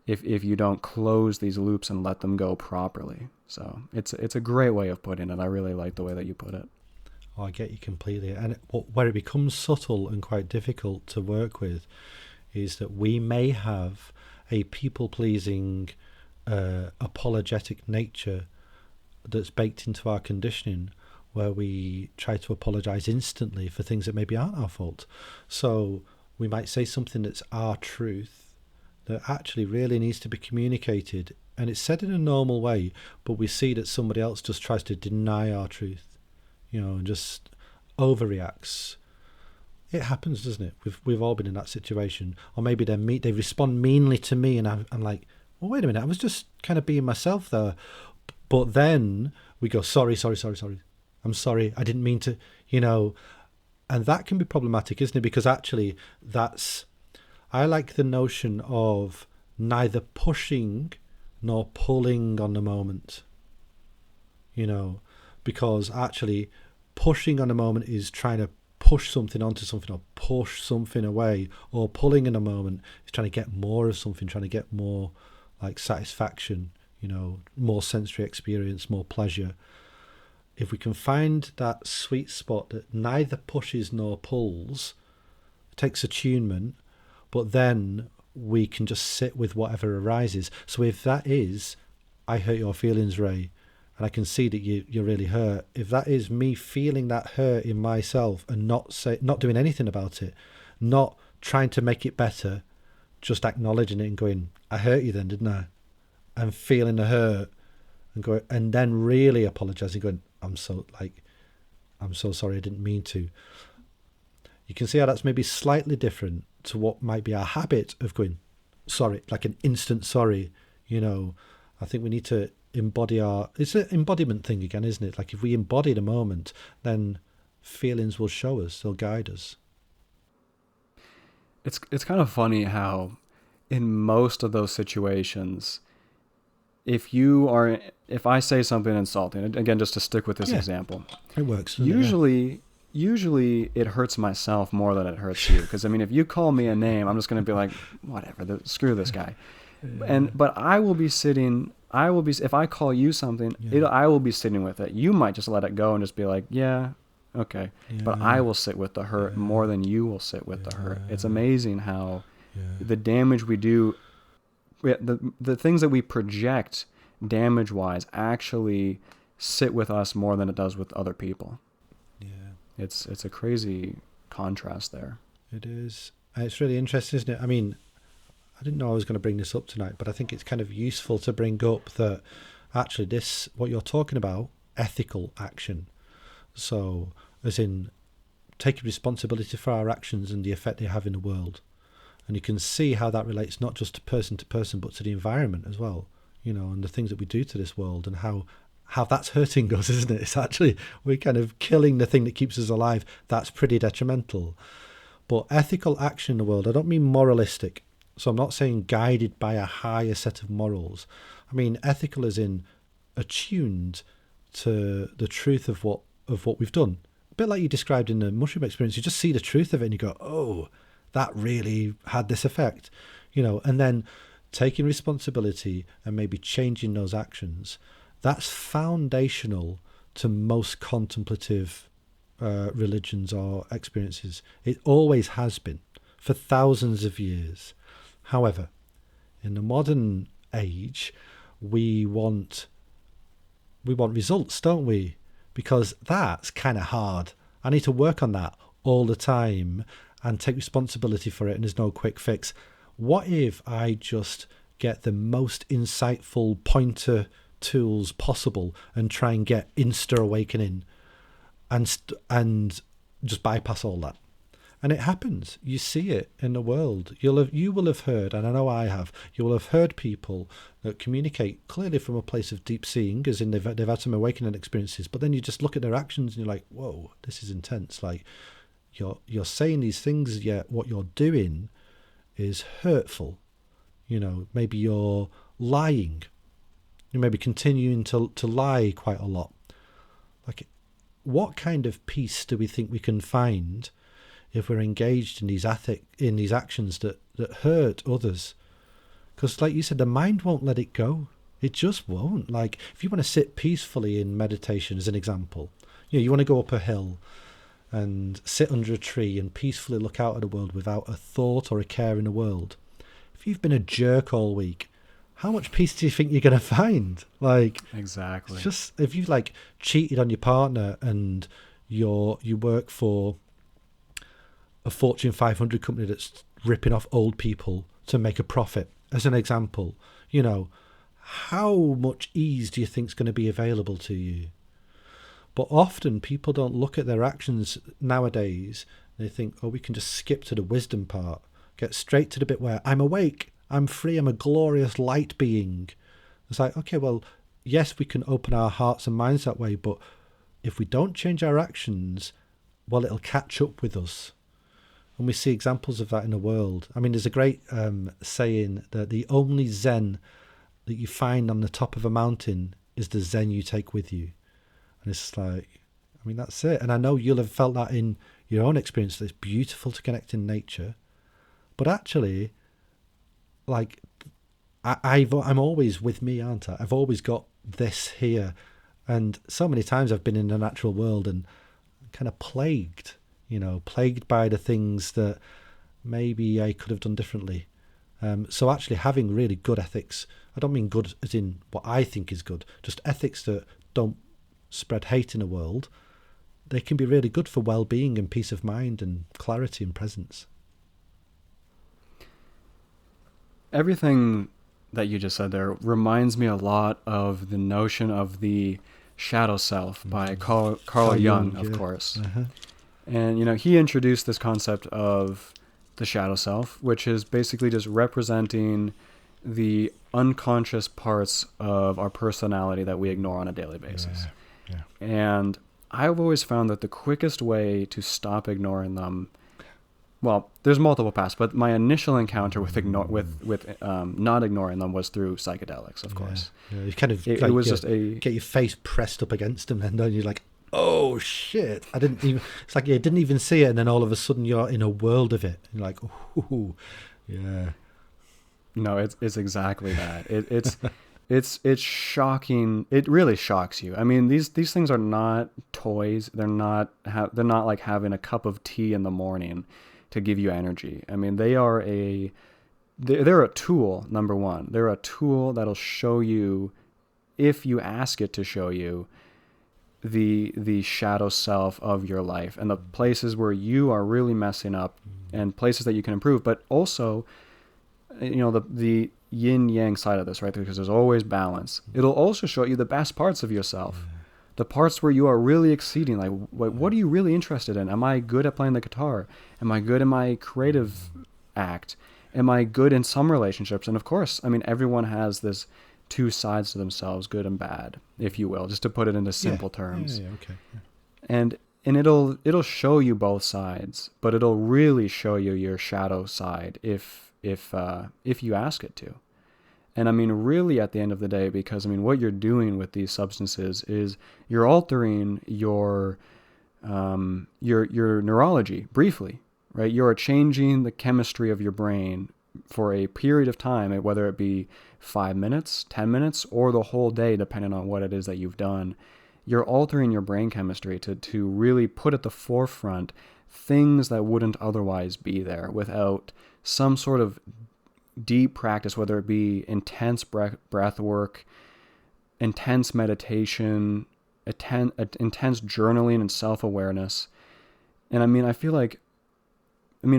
if you don't close these loops and let them go properly. So it's a great way of putting it. I really like the way that you put it. Oh, I get you completely. And where it becomes subtle and quite difficult to work with is that we may have a people-pleasing, apologetic nature that's baked into our conditioning, where we try to apologize instantly for things that maybe aren't our fault. So we might say something that's our truth that actually really needs to be communicated, and it's said in a normal way, but we see that somebody else just tries to deny our truth, and just overreacts. It happens, doesn't it? We've all been in that situation. Or maybe they respond meanly to me, and I'm like, well, wait a minute, I was just kind of being myself there. But then we go, sorry. I'm sorry, I didn't mean to, and that can be problematic, isn't it? Because actually I like the notion of neither pushing nor pulling on the moment, because actually pushing on the moment is trying to push something onto something or push something away, or pulling in a moment is trying to get more of something, trying to get more like satisfaction, more sensory experience, more pleasure. If we can find that sweet spot that neither pushes nor pulls, it takes attunement, but then we can just sit with whatever arises. So if that is, I hurt your feelings, Ray, and I can see that you're really hurt. If that is me feeling that hurt in myself and not doing anything about it, not trying to make it better, just acknowledging it and going, I hurt you then, didn't I? And feeling the hurt and then really apologizing, going, I'm so sorry, I didn't mean to. You can see how that's maybe slightly different to what might be our habit of going sorry, like an instant sorry. I think we need to embody it's an embodiment thing again, isn't it? Like if we embody the moment, then feelings will show us, they'll guide us. It's kind of funny how in most of those situations, if I say something insulting, again, just to stick with this example, it works. Usually it hurts myself more than it hurts you. Because I mean, if you call me a name, I'm just going to be like, whatever, screw this guy. But if I call you something, I will be sitting with it. You might just let it go and just be like, yeah, okay. Yeah. But I will sit with the hurt more than you will sit with the hurt. It's amazing how the damage we do, the things that we project damage-wise actually sit with us more than it does with other people. Yeah. It's a crazy contrast there. It is. It's really interesting, isn't it? I mean, I didn't know I was going to bring this up tonight, but I think it's kind of useful to bring up that actually what you're talking about, ethical action. So, as in taking responsibility for our actions and the effect they have in the world. And you can see how that relates not just to person, but to the environment as well, and the things that we do to this world and how that's hurting us, isn't it? It's actually, we're kind of killing the thing that keeps us alive. That's pretty detrimental. But ethical action in the world, I don't mean moralistic. So I'm not saying guided by a higher set of morals. I mean ethical as in attuned to the truth of what we've done. A bit like you described in the mushroom experience. You just see the truth of it and you go, oh, that really had this effect. And then taking responsibility and maybe changing those actions. That's foundational to most contemplative religions or experiences. It always has been for thousands of years. However, in the modern age, we want results, don't we? Because that's kind of hard. I need to work on that all the time and take responsibility for it, and there's no quick fix. What if I just get the most insightful pointer tools possible and try and get insta awakening and just bypass all that? And it happens. You see it in the world. You will have heard, and I know I have, you will have heard people that communicate clearly from a place of deep seeing, as in they've had some awakening experiences, but then you just look at their actions and you're like, whoa, this is intense. Like, you're saying these things, yet what you're doing is hurtful. Maybe you're lying. You may be continuing to lie quite a lot. Like, what kind of peace do we think we can find if we're engaged in these actions that hurt others? Because like you said, the mind won't let it go. It just won't. Like, if you want to sit peacefully in meditation, as an example, you want to go up a hill and sit under a tree and peacefully look out at the world without a thought or a care in the world. If you've been a jerk all week, how much peace do you think you're going to find? Like, exactly. It's just, if you've cheated on your partner and you work for a Fortune 500 company that's ripping off old people to make a profit, as an example, how much ease do you think is going to be available to you? But often people don't look at their actions nowadays. They think, oh, we can just skip to the wisdom part, get straight to the bit where I'm awake, I'm free, I'm a glorious light being. It's like, okay, well, yes, we can open our hearts and minds that way, but if we don't change our actions, well, it'll catch up with us. And we see examples of that in the world. I mean, there's a great saying that the only Zen that you find on the top of a mountain is the Zen you take with you. And it's like, I mean, that's it. And I know you'll have felt that in your own experience, that it's beautiful to connect in nature. But actually, like, I'm always with me, aren't I? I've always got this here. And so many times I've been in the natural world and kind of plagued by the things that maybe I could have done differently. So actually having really good ethics, I don't mean good as in what I think is good, just ethics that don't spread hate in the world, they can be really good for well-being and peace of mind and clarity and presence. Everything that you just said there reminds me a lot of the notion of the shadow self by Carl Jung, of course. Uh-huh. And, he introduced this concept of the shadow self, which is basically just representing the unconscious parts of our personality that we ignore on a daily basis. Yeah. And I've always found that the quickest way to stop ignoring them, well, there's multiple paths, but my initial encounter with not ignoring them was through psychedelics, of course. Yeah. You kind of it was just get your face pressed up against them, and then you're like, oh shit! I didn't even. It's like you didn't even see it, and then all of a sudden you're in a world of it. And you're like, ooh, yeah. No, it's exactly that. It's shocking. It really shocks you. I mean, these things are not toys. They're not like having a cup of tea in the morning to give you energy. I mean, they're a tool. Number one, they're a tool that'll show you, if you ask it to show you, the shadow self of your life and the places where you are really messing up and places that you can improve. But also, the yin yang side of this, right? Because there's always balance. It'll also show you the best parts of yourself, the parts where you are really exceeding. Like, what are you really interested in? Am I good at playing the guitar? Am I good in my creative act? Am I good in some relationships? And of course, I mean, everyone has this two sides to themselves, good and bad, if you will, just to put it into simple terms. Yeah, okay. Yeah. And it'll show you both sides, but it'll really show you your shadow side if you ask it to. And I mean, really at the end of the day, because I mean, what you're doing with these substances is you're altering your neurology briefly, right? You're changing the chemistry of your brain for a period of time, whether it be 5 minutes, 10 minutes, or the whole day, depending on what it is that you've done. You're altering your brain chemistry to really put at the forefront things that wouldn't otherwise be there without some sort of deep practice, whether it be intense breath work, intense meditation, intense journaling and self-awareness. And I mean, I feel like,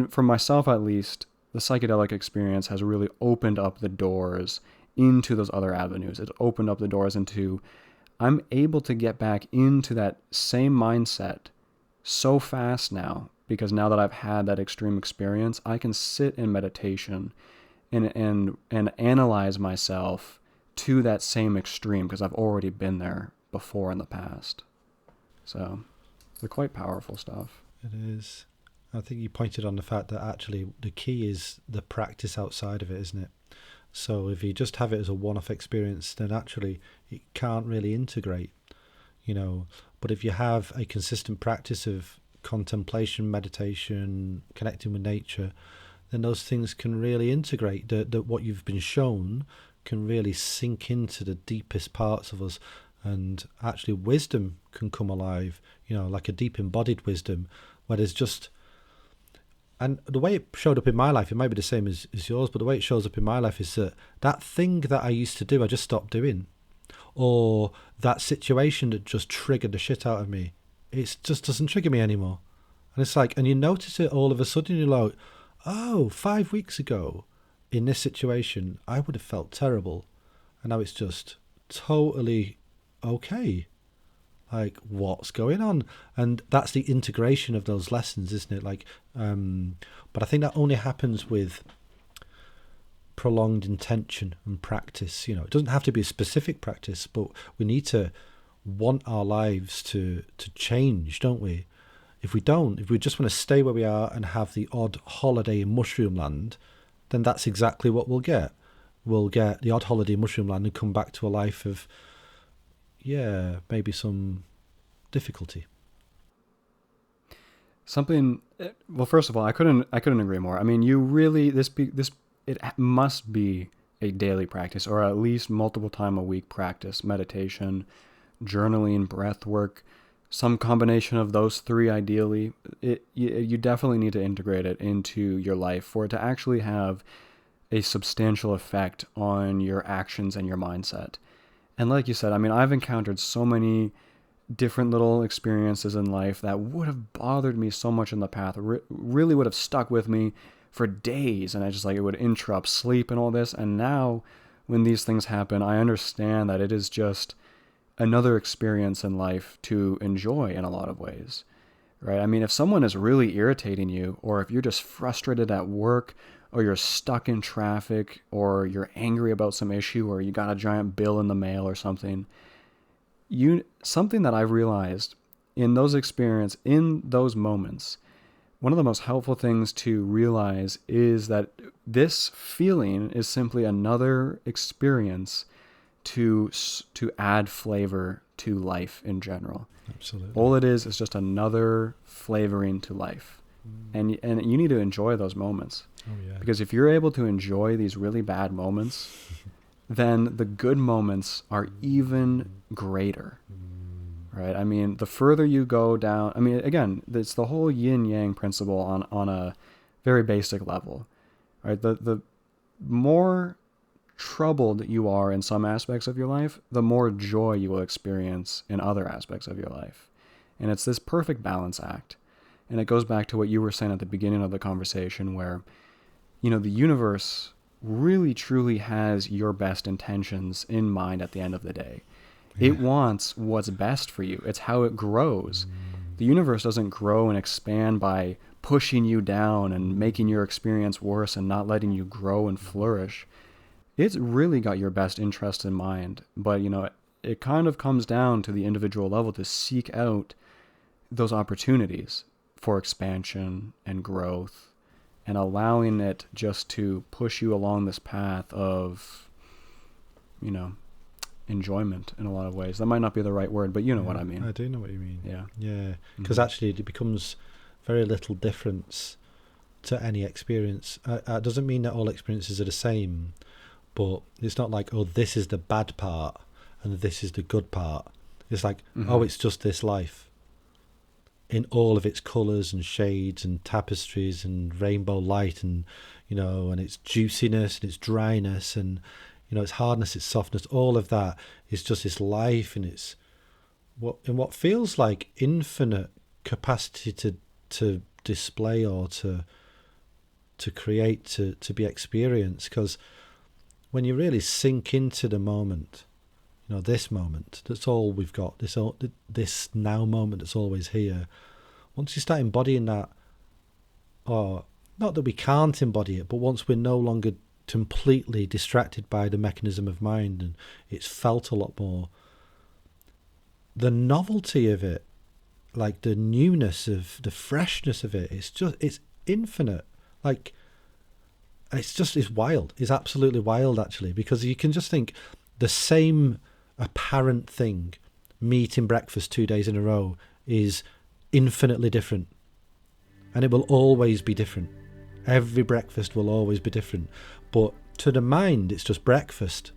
for myself at least, the psychedelic experience has really opened up the doors into those other avenues. It's opened up the doors into, I'm able to get back into that same mindset so fast now, because now that I've had that extreme experience, I can sit in meditation and analyze myself to that same extreme, because I've already been there before in the past. So they're quite powerful stuff. It is. I think you pointed on the fact that actually the key is the practice outside of it, isn't it? So if you just have it as a one-off experience, then actually it can't really integrate, But if you have a consistent practice of contemplation, meditation, connecting with nature, then those things can really integrate. That what you've been shown can really sink into the deepest parts of us, and actually wisdom can come alive, like a deep embodied wisdom, where there's just... And the way it showed up in my life, it might be the same as yours, but the way it shows up in my life is that thing that I used to do, I just stopped doing. Or that situation that just triggered the shit out of me, it just doesn't trigger me anymore. And it's like, and you notice it all of a sudden, you're like, oh, 5 weeks ago, in this situation, I would have felt terrible. And now it's just totally okay. Like, what's going on? And that's the integration of those lessons, isn't it? Like, but I think that only happens with prolonged intention and practice. It doesn't have to be a specific practice, but we need to want our lives to change, don't we? If we just want to stay where we are and have the odd holiday in Mushroom Land, then that's exactly what we'll get. We'll get the odd holiday in Mushroom Land and come back to a life of, maybe some difficulty. Well, first of all, I couldn't agree more. I mean, you really, it must be a daily practice, or at least multiple time a week practice: meditation, journaling, breath work, some combination of those three ideally. You definitely need to integrate it into your life for it to actually have a substantial effect on your actions and your mindset. And like you said, I mean, I've encountered so many different little experiences in life that would have bothered me so much in the past, really would have stuck with me for days. And it would interrupt sleep and all this. And now when these things happen, I understand that it is just another experience in life to enjoy in a lot of ways, right? I mean, if someone is really irritating you, or if you're just frustrated at work, or you're stuck in traffic, or you're angry about some issue, or you got a giant bill in the mail or something, something that I've realized in those moments, one of the most helpful things to realize is that this feeling is simply another experience to add flavor to life in general. Absolutely. All it is just another flavoring to life. And you need to enjoy those moments. Oh, yeah. Because if you're able to enjoy these really bad moments, then the good moments are even greater. Right? I mean, the further you go down, I mean, again, it's the whole yin-yang principle on a very basic level. Right? The more troubled you are in some aspects of your life, the more joy you will experience in other aspects of your life. And it's this perfect balance act. And it goes back to what you were saying at the beginning of the conversation where, the universe really truly has your best intentions in mind at the end of the day. Yeah. It wants what's best for you. It's how it grows. The universe doesn't grow and expand by pushing you down and making your experience worse and not letting you grow and flourish. It's really got your best interest in mind. But, it kind of comes down to the individual level to seek out those opportunities for expansion and growth, and allowing it just to push you along this path of, enjoyment in a lot of ways. That might not be the right word, but you know what I mean. I do know what you mean. Yeah. Yeah. Because actually it becomes very little difference to any experience. It doesn't mean that all experiences are the same, but it's not like, oh, this is the bad part and this is the good part. It's like, oh, it's just this life in all of its colours and shades and tapestries and rainbow light and, and its juiciness and its dryness and, its hardness, its softness, all of that is just this life and it's what feels like infinite capacity to display or to create, to be experienced. Because when you really sink into the moment, this moment, that's all we've got, this now moment that's always here. Once you start embodying that, or not that we can't embody it, but once we're no longer completely distracted by the mechanism of mind and it's felt a lot more, the novelty of it, like the newness of the freshness of it, it's infinite. Like, it's wild. It's absolutely wild, actually, because you can just think the same apparent thing, me eating breakfast 2 days in a row, is infinitely different, and it will always be different. Every breakfast will always be different, but to the mind it's just breakfast,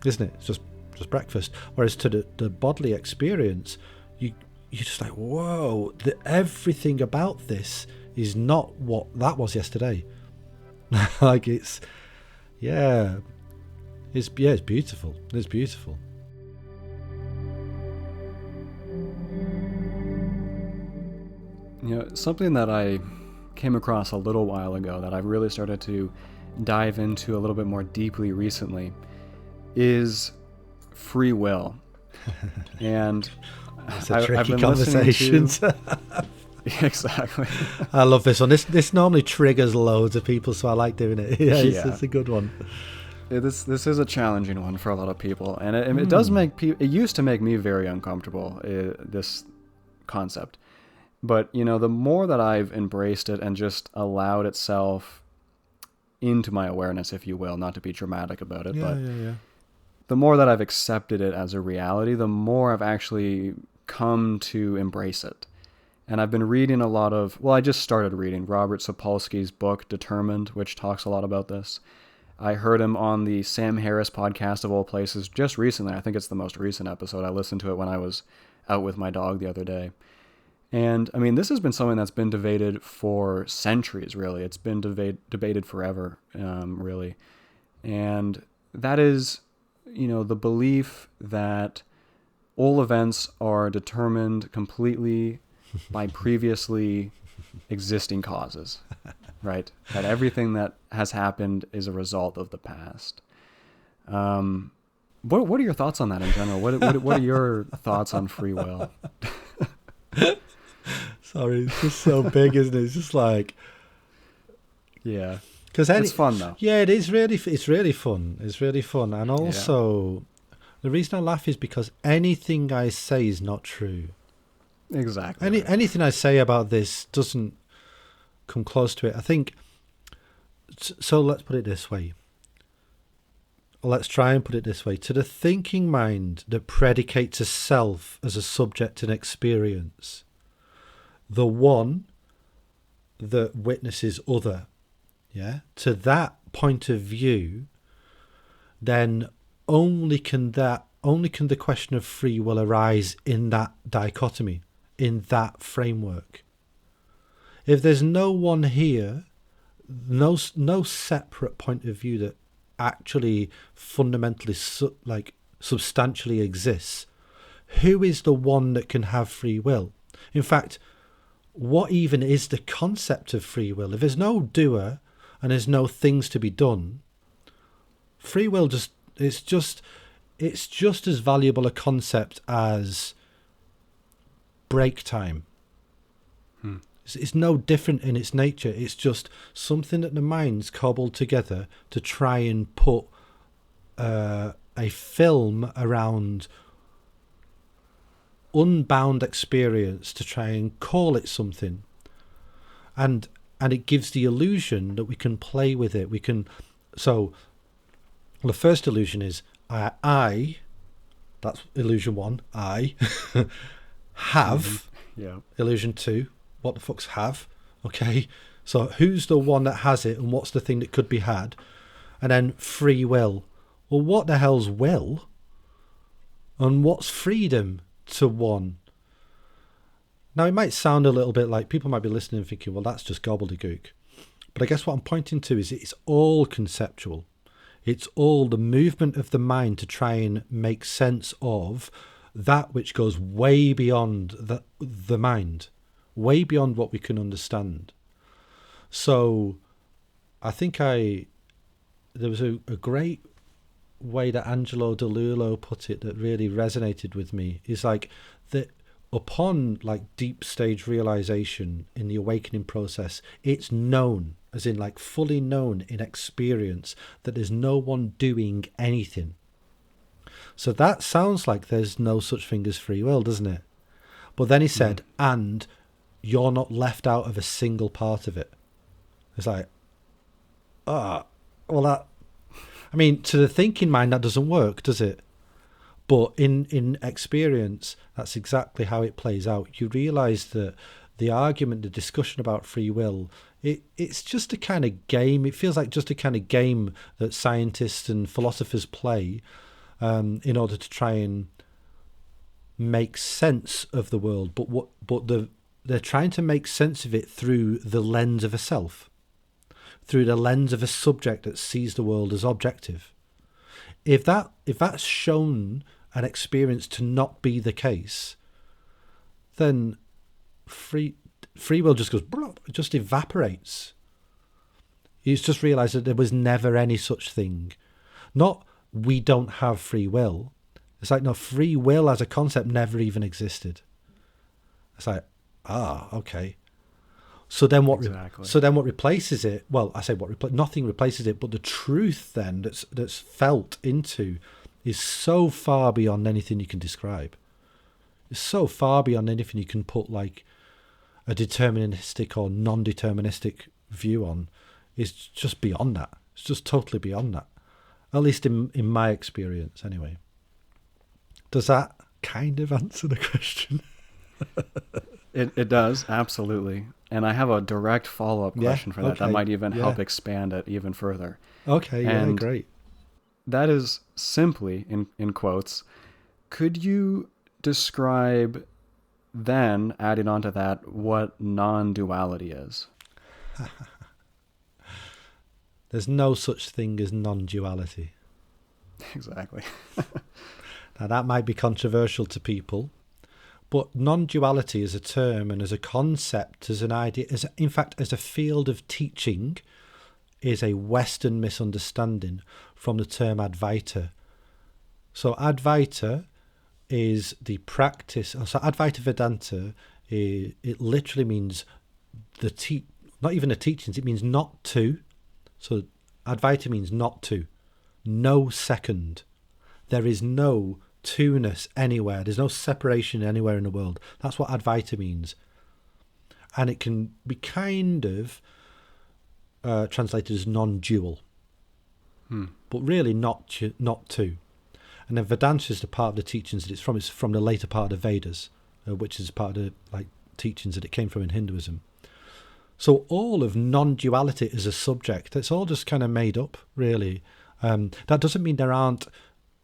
isn't it? It's just breakfast. Whereas to the bodily experience, you're just like, whoa, everything about this is not what that was yesterday. Like it's beautiful. It's beautiful. Something that I came across a little while ago that I've really started to dive into a little bit more deeply recently is free will. And it's a tricky conversation. Exactly. I love this one. This normally triggers loads of people, so I like doing it. It's a good one. This is a challenging one for a lot of people, and it does make people. It used to make me very uncomfortable, this concept. But, the more that I've embraced it and just allowed itself into my awareness, if you will, not to be dramatic about it, the more that I've accepted it as a reality, the more I've actually come to embrace it. And I've been reading I just started reading Robert Sapolsky's book, Determined, which talks a lot about this. I heard him on the Sam Harris podcast of all places just recently. I think it's the most recent episode. I listened to it when I was out with my dog the other day. And, I mean, this has been something that's been debated for centuries, really. It's been debated forever, really. And that is, the belief that all events are determined completely by previously existing causes, right? That everything that has happened is a result of the past. What are your thoughts on that in general? What are your thoughts on free will? Sorry, it's just so big, isn't it? It's just like, Yeah, because it's fun though. yeah, it is really, it's really fun. It's really fun, and Yeah. also the reason I laugh is because anything I say is not true. Exactly. Right. Anything I say about this doesn't come close to it. I think so. Let's put it this way. Let's try and put it this way. To the thinking mind that predicates a self as a subject and experience, the one that witnesses other, yeah, to that point of view, then only can the question of free will arise in that dichotomy, in that framework. If there's no one here, no separate point of view that actually fundamentally substantially exists, who is the one that can have free will? In fact, what even is the concept of free will? If there's no doer and there's no things to be done, free will it's just as valuable a concept as break time. It's no different in its nature. It's just something that the mind's cobbled together to try and put a film around unbound experience, to try and call it something. And it gives the illusion that we can play with it. We can. So the first illusion is I. That's illusion one. I have. Yeah. Illusion two. What the fuck's have? Okay, so who's the one that has it, and what's the thing that could be had? And then free will. Well, what the hell's will? And what's freedom to one? Now, it might sound a little bit like people might be listening and thinking, well, that's just gobbledygook. But I guess what I'm pointing to is it's all conceptual. It's all the movement of the mind to try and make sense of that which goes way beyond the mind. Way beyond what we can understand. So I think there was a great way that Angelo Delullo put it that really resonated with me, is like that upon like deep stage realization in the awakening process, it's known, as in like fully known in experience, that there's no one doing anything. So that sounds like there's no such thing as free will, doesn't it? But then he said, and you're not left out of a single part of it. It's like, well, that, I mean, to the thinking mind, that doesn't work, does it? But in experience, that's exactly how it plays out. You realise that the argument, the discussion about free will, it's just a kind of game. It feels like just a kind of game that scientists and philosophers play in order to try and make sense of the world. They're trying to make sense of it through the lens of a self, through the lens of a subject that sees the world as objective. If that's shown and experienced to not be the case, then free will just goes, it just evaporates. You just realise that there was never any such thing. Not we don't have free will. It's like, no, free will as a concept never even existed. It's like, okay. So then what? Exactly. So then what replaces it? Well, I say nothing replaces it, but the truth then that's felt into is so far beyond anything you can describe. It's so far beyond anything you can put like a deterministic or non-deterministic view on. It's just beyond that. It's just totally beyond that. At least in my experience, anyway. Does that kind of answer the question? It does, absolutely. And I have a direct follow-up question for that. Okay, that might even help expand it even further. Okay, and great. That is simply, in quotes, could you describe then, adding on to that, what non-duality is? There's no such thing as non-duality. Exactly. Now that might be controversial to people, but non-duality as a term and as a concept, as an idea, in fact as a field of teaching, is a Western misunderstanding from the term Advaita. So Advaita is the practice. So Advaita Vedanta, it literally means not even the teachings. It means not to. So Advaita means not to, no second. There is no two-ness anywhere. There's no separation anywhere in the world. That's what Advaita means. And it can be kind of translated as non-dual, but really not two. And then Vedanta is the part of the teachings that it's from. It's from the later part of the Vedas, which is part of the teachings that it came from in Hinduism. So all of non-duality as a subject, it's all just kind of made up, really. That doesn't mean there aren't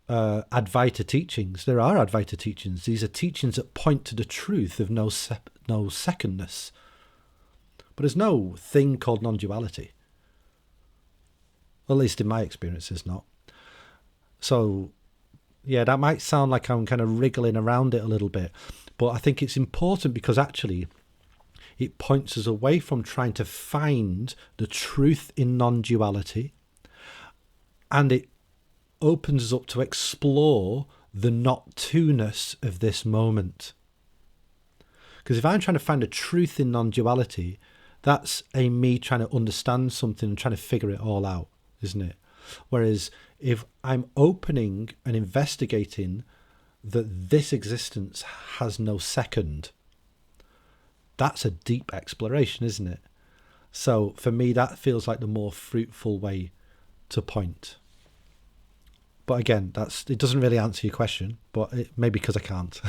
Advaita teachings. There are Advaita teachings. These are teachings that point to the truth of no secondness. But there's no thing called non-duality. At least in my experience, there's not. So, yeah, that might sound like I'm kind of wriggling around it a little bit. But I think it's important because actually it points us away from trying to find the truth in non-duality. And it opens us up to explore the not-to-ness of this moment. Because if I'm trying to find a truth in non-duality, that's me trying to understand something and trying to figure it all out, isn't it? Whereas if I'm opening and investigating that this existence has no second, that's a deep exploration, isn't it? So for me, that feels like the more fruitful way to point. But again, it doesn't really answer your question, but maybe because I can't.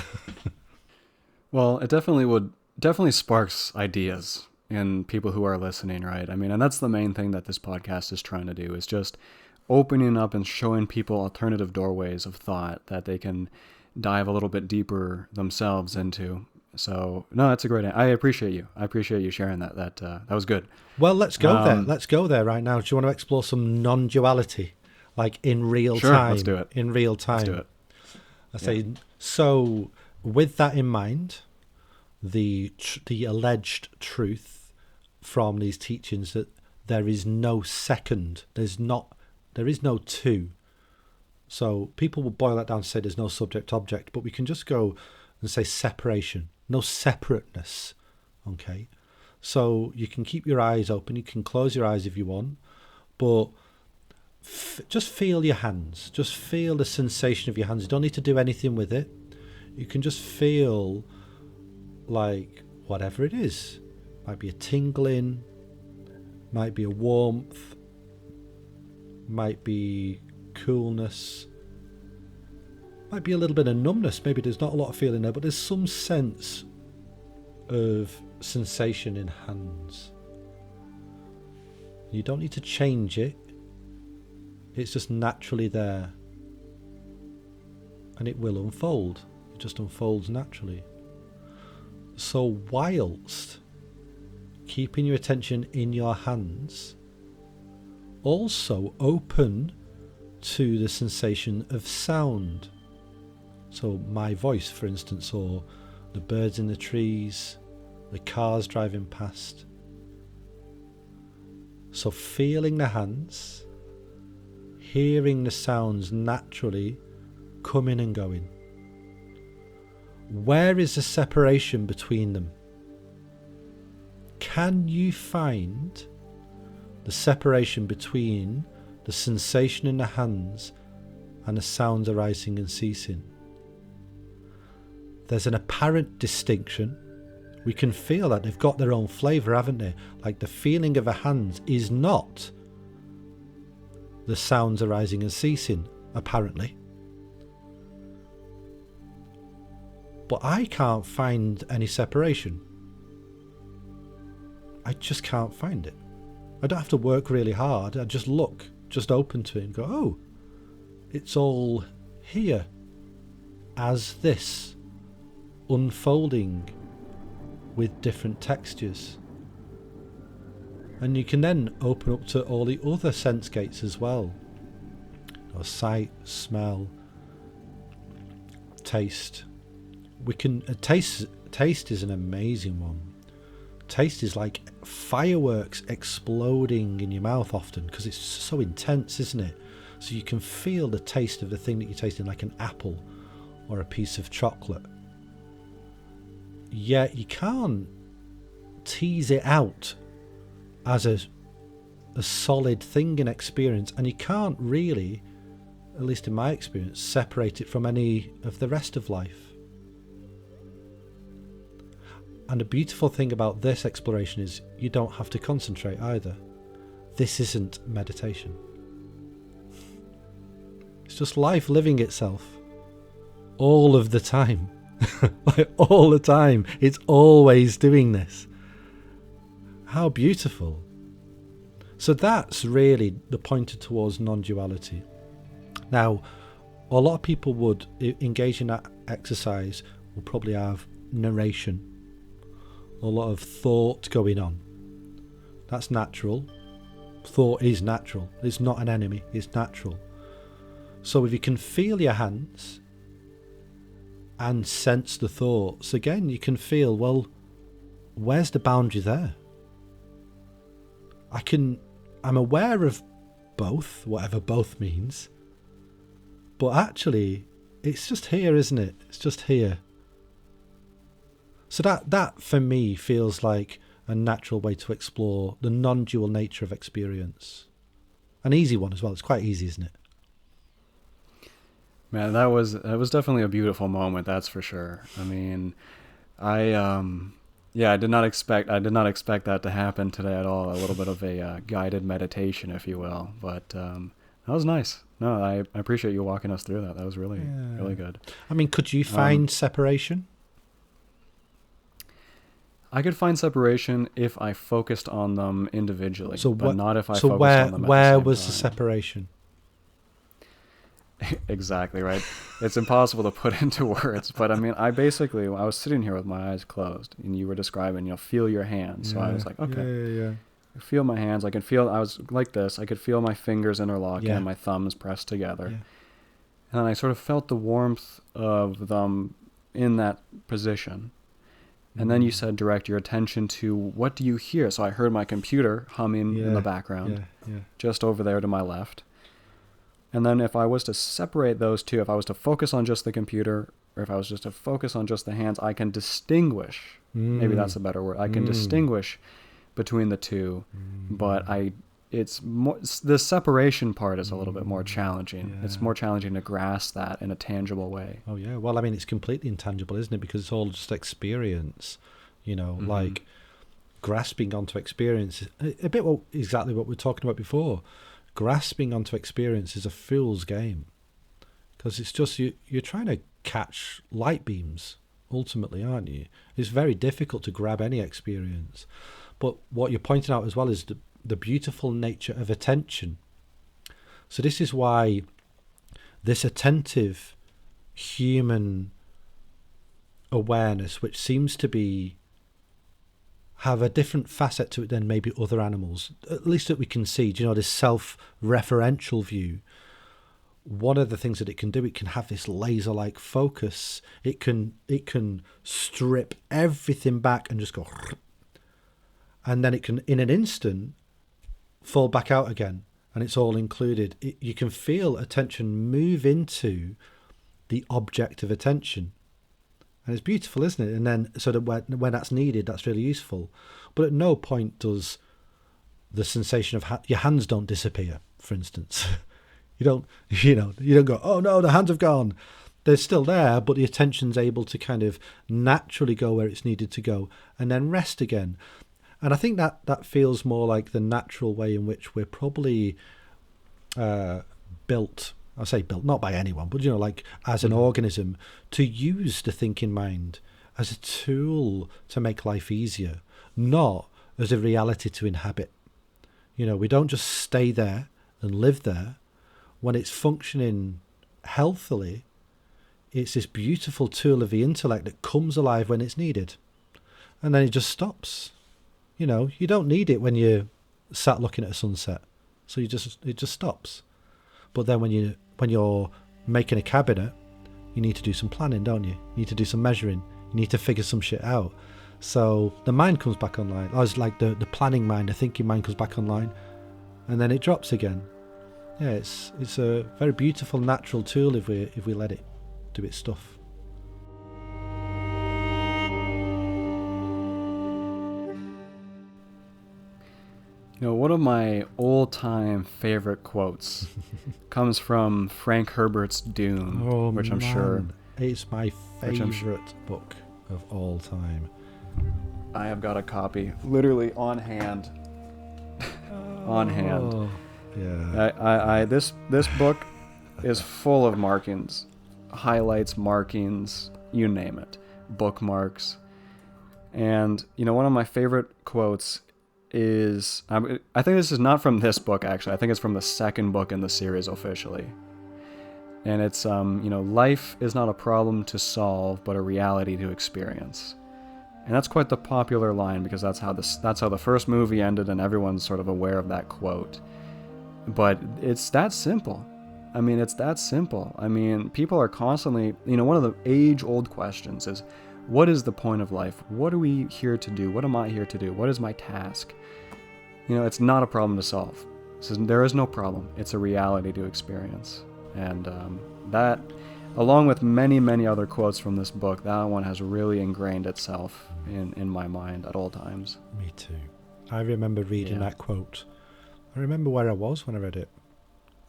Well, it definitely sparks ideas in people who are listening, right? I mean, and that's the main thing that this podcast is trying to do, is just opening up and showing people alternative doorways of thought that they can dive a little bit deeper themselves into. So, no, that's a great. I appreciate you. I appreciate you sharing that. That was good. Well, let's go there. Let's go there right now. Do you want to explore some non-duality, like in real time? Let's do it. In real time. Let's do it. I say so. With that in mind, the alleged truth from these teachings that there is no second. There is no two. So people will boil that down to say there's no subject-object, but we can just go and say separation, no separateness. Okay, so you can keep your eyes open, you can close your eyes if you want, but just feel your hands. Just feel the sensation of your hands. You don't need to do anything with it. You can just feel like whatever it is. Might be a tingling, might be a warmth, might be coolness, might be a little bit of numbness. Maybe there's not a lot of feeling there, but there's some sense of sensation in hands. You don't need to change it. It's just naturally there. And it will unfold. It just unfolds naturally. So whilst keeping your attention in your hands, also open to the sensation of sound. So my voice, for instance, or the birds in the trees, the cars driving past. So feeling the hands, hearing the sounds naturally coming and going. Where is the separation between them? Can you find the separation between the sensation in the hands and the sounds arising and ceasing? There's an apparent distinction. We can feel that they've got their own flavour, haven't they? Like the feeling of the hands is not the sounds arising and ceasing, apparently. But I can't find any separation. I just can't find it. I don't have to work really hard. I just look, just open to it and go, oh, it's all here as this, unfolding with different textures. And you can then open up to all the other sense gates as well. Sight, smell, taste. We can taste is an amazing one. Taste is like fireworks exploding in your mouth often because it's so intense, isn't it? So you can feel the taste of the thing that you're tasting, like an apple or a piece of chocolate. Yet you can't tease it out as a solid thing in experience, and you can't really, at least in my experience, separate it from any of the rest of life. And the beautiful thing about this exploration is you don't have to concentrate either. This isn't meditation. It's just life living itself all of the time. Like all the time. It's always doing this. How beautiful. So that's really the pointer towards non-duality. Now, a lot of people would engage in that exercise will probably have narration, a lot of thought going on. That's natural. Thought is natural. It's not an enemy. It's natural. So if you can feel your hands and sense the thoughts, again, you can feel, well, where's the boundary there? I'm aware of both, whatever both means, but actually it's just here, isn't it? It's just here. So that for me feels like a natural way to explore the non-dual nature of experience. An easy one as well. It's quite easy, isn't it? Man, that was definitely a beautiful moment, that's for sure. I mean, I did not expect that to happen today at all. A little bit of a guided meditation, if you will, but that was nice. No, I appreciate you walking us through that. That was really good. I mean, could you find separation? I could find separation if I focused on them individually, but not if I focused on them at the same where was time. the separation? Exactly right. It's impossible to put into words, but I mean, I was sitting here with my eyes closed, and you were describing, feel your hands. So I was like, okay, I feel my hands. I was like this. I could feel my fingers interlocking and my thumbs pressed together. Yeah. And then I sort of felt the warmth of them in that position. And then you said, direct your attention to, what do you hear? So I heard my computer humming in the background, just over there to my left. And then if I was to separate those two, if I was to focus on just the computer, or if I was just to focus on just the hands, I can distinguish. Maybe that's a better word. I can distinguish between the two, but it's more, the separation part is a little bit more challenging. Yeah. It's more challenging to grasp that in a tangible way. Oh yeah. Well, I mean, it's completely intangible, isn't it? Because it's all just experience, like grasping onto experience. A bit exactly what we were talking about before. Grasping onto experience is a fool's game, because it's just you're trying to catch light beams ultimately, aren't you? It's very difficult to grab any experience. But what you're pointing out as well is the beautiful nature of attention. So this is why this attentive human awareness, which seems to have a different facet to it than maybe other animals, at least that we can see, this self-referential view. One of the things that it can do, it can have this laser-like focus. It can strip everything back and just go, and then it can, in an instant, fall back out again, and it's all included. You can feel attention move into the object of attention. And it's beautiful, isn't it? And then, so that when that's needed, that's really useful. But at no point does the sensation of your hands don't disappear, for instance. You don't go, oh no, the hands have gone. They're still there, but the attention's able to kind of naturally go where it's needed to go and then rest again. And I think that feels more like the natural way in which we're probably built. I say built, not by anyone, but like as an organism, to use the thinking mind as a tool to make life easier, not as a reality to inhabit. We don't just stay there and live there. When it's functioning healthily, it's this beautiful tool of the intellect that comes alive when it's needed, and then it just stops. You don't need it when you're sat looking at a sunset, so it just stops. But then when you're making a cabinet, you need to do some planning, don't you? You need to do some measuring. You need to figure some shit out. So the mind comes back online. I was like the planning mind, the thinking mind comes back online, and then it drops again. Yeah, it's a very beautiful natural tool if we let it do its stuff. You know, one of my all-time favorite quotes comes from Frank Herbert's Dune, Oh which I'm man, sure it's my favorite book of all time. I have got a copy, literally on hand. On hand. Oh, yeah. I this book is full of markings, highlights, markings, you name it, bookmarks. And you know, one of my favorite quotes is I think this is not from this book actually. I think it's from the second book in the series officially. And it's you know, life is not a problem to solve, but a reality to experience. And that's quite the popular line because that's how the first movie ended, and everyone's sort of aware of that quote. But it's that simple. I mean, it's that simple. I mean, people are constantly, you know, one of the age-old questions is, what is the point of life? What are we here to do? What am I here to do? What is my task? You know, it's not a problem to solve. There is no problem. It's a reality to experience. And that, along with many, many other quotes from this book, that one has really ingrained itself in my mind at all times. Me too. I remember reading that quote. I remember where I was when I read it.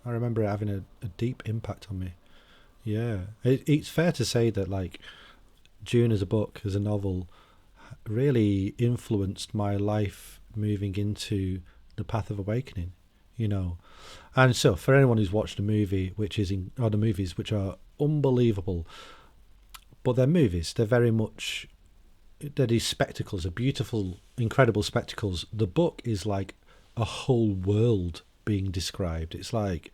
I remember it having a deep impact on me. Yeah. It's fair to say that, like, Dune as a book, as a novel, really influenced my life moving into the path of awakening, you know. And so for anyone who's watched a movie, or the movies which are unbelievable, but they're movies, they're these spectacles, are beautiful, incredible spectacles. The book is like a whole world being described. It's like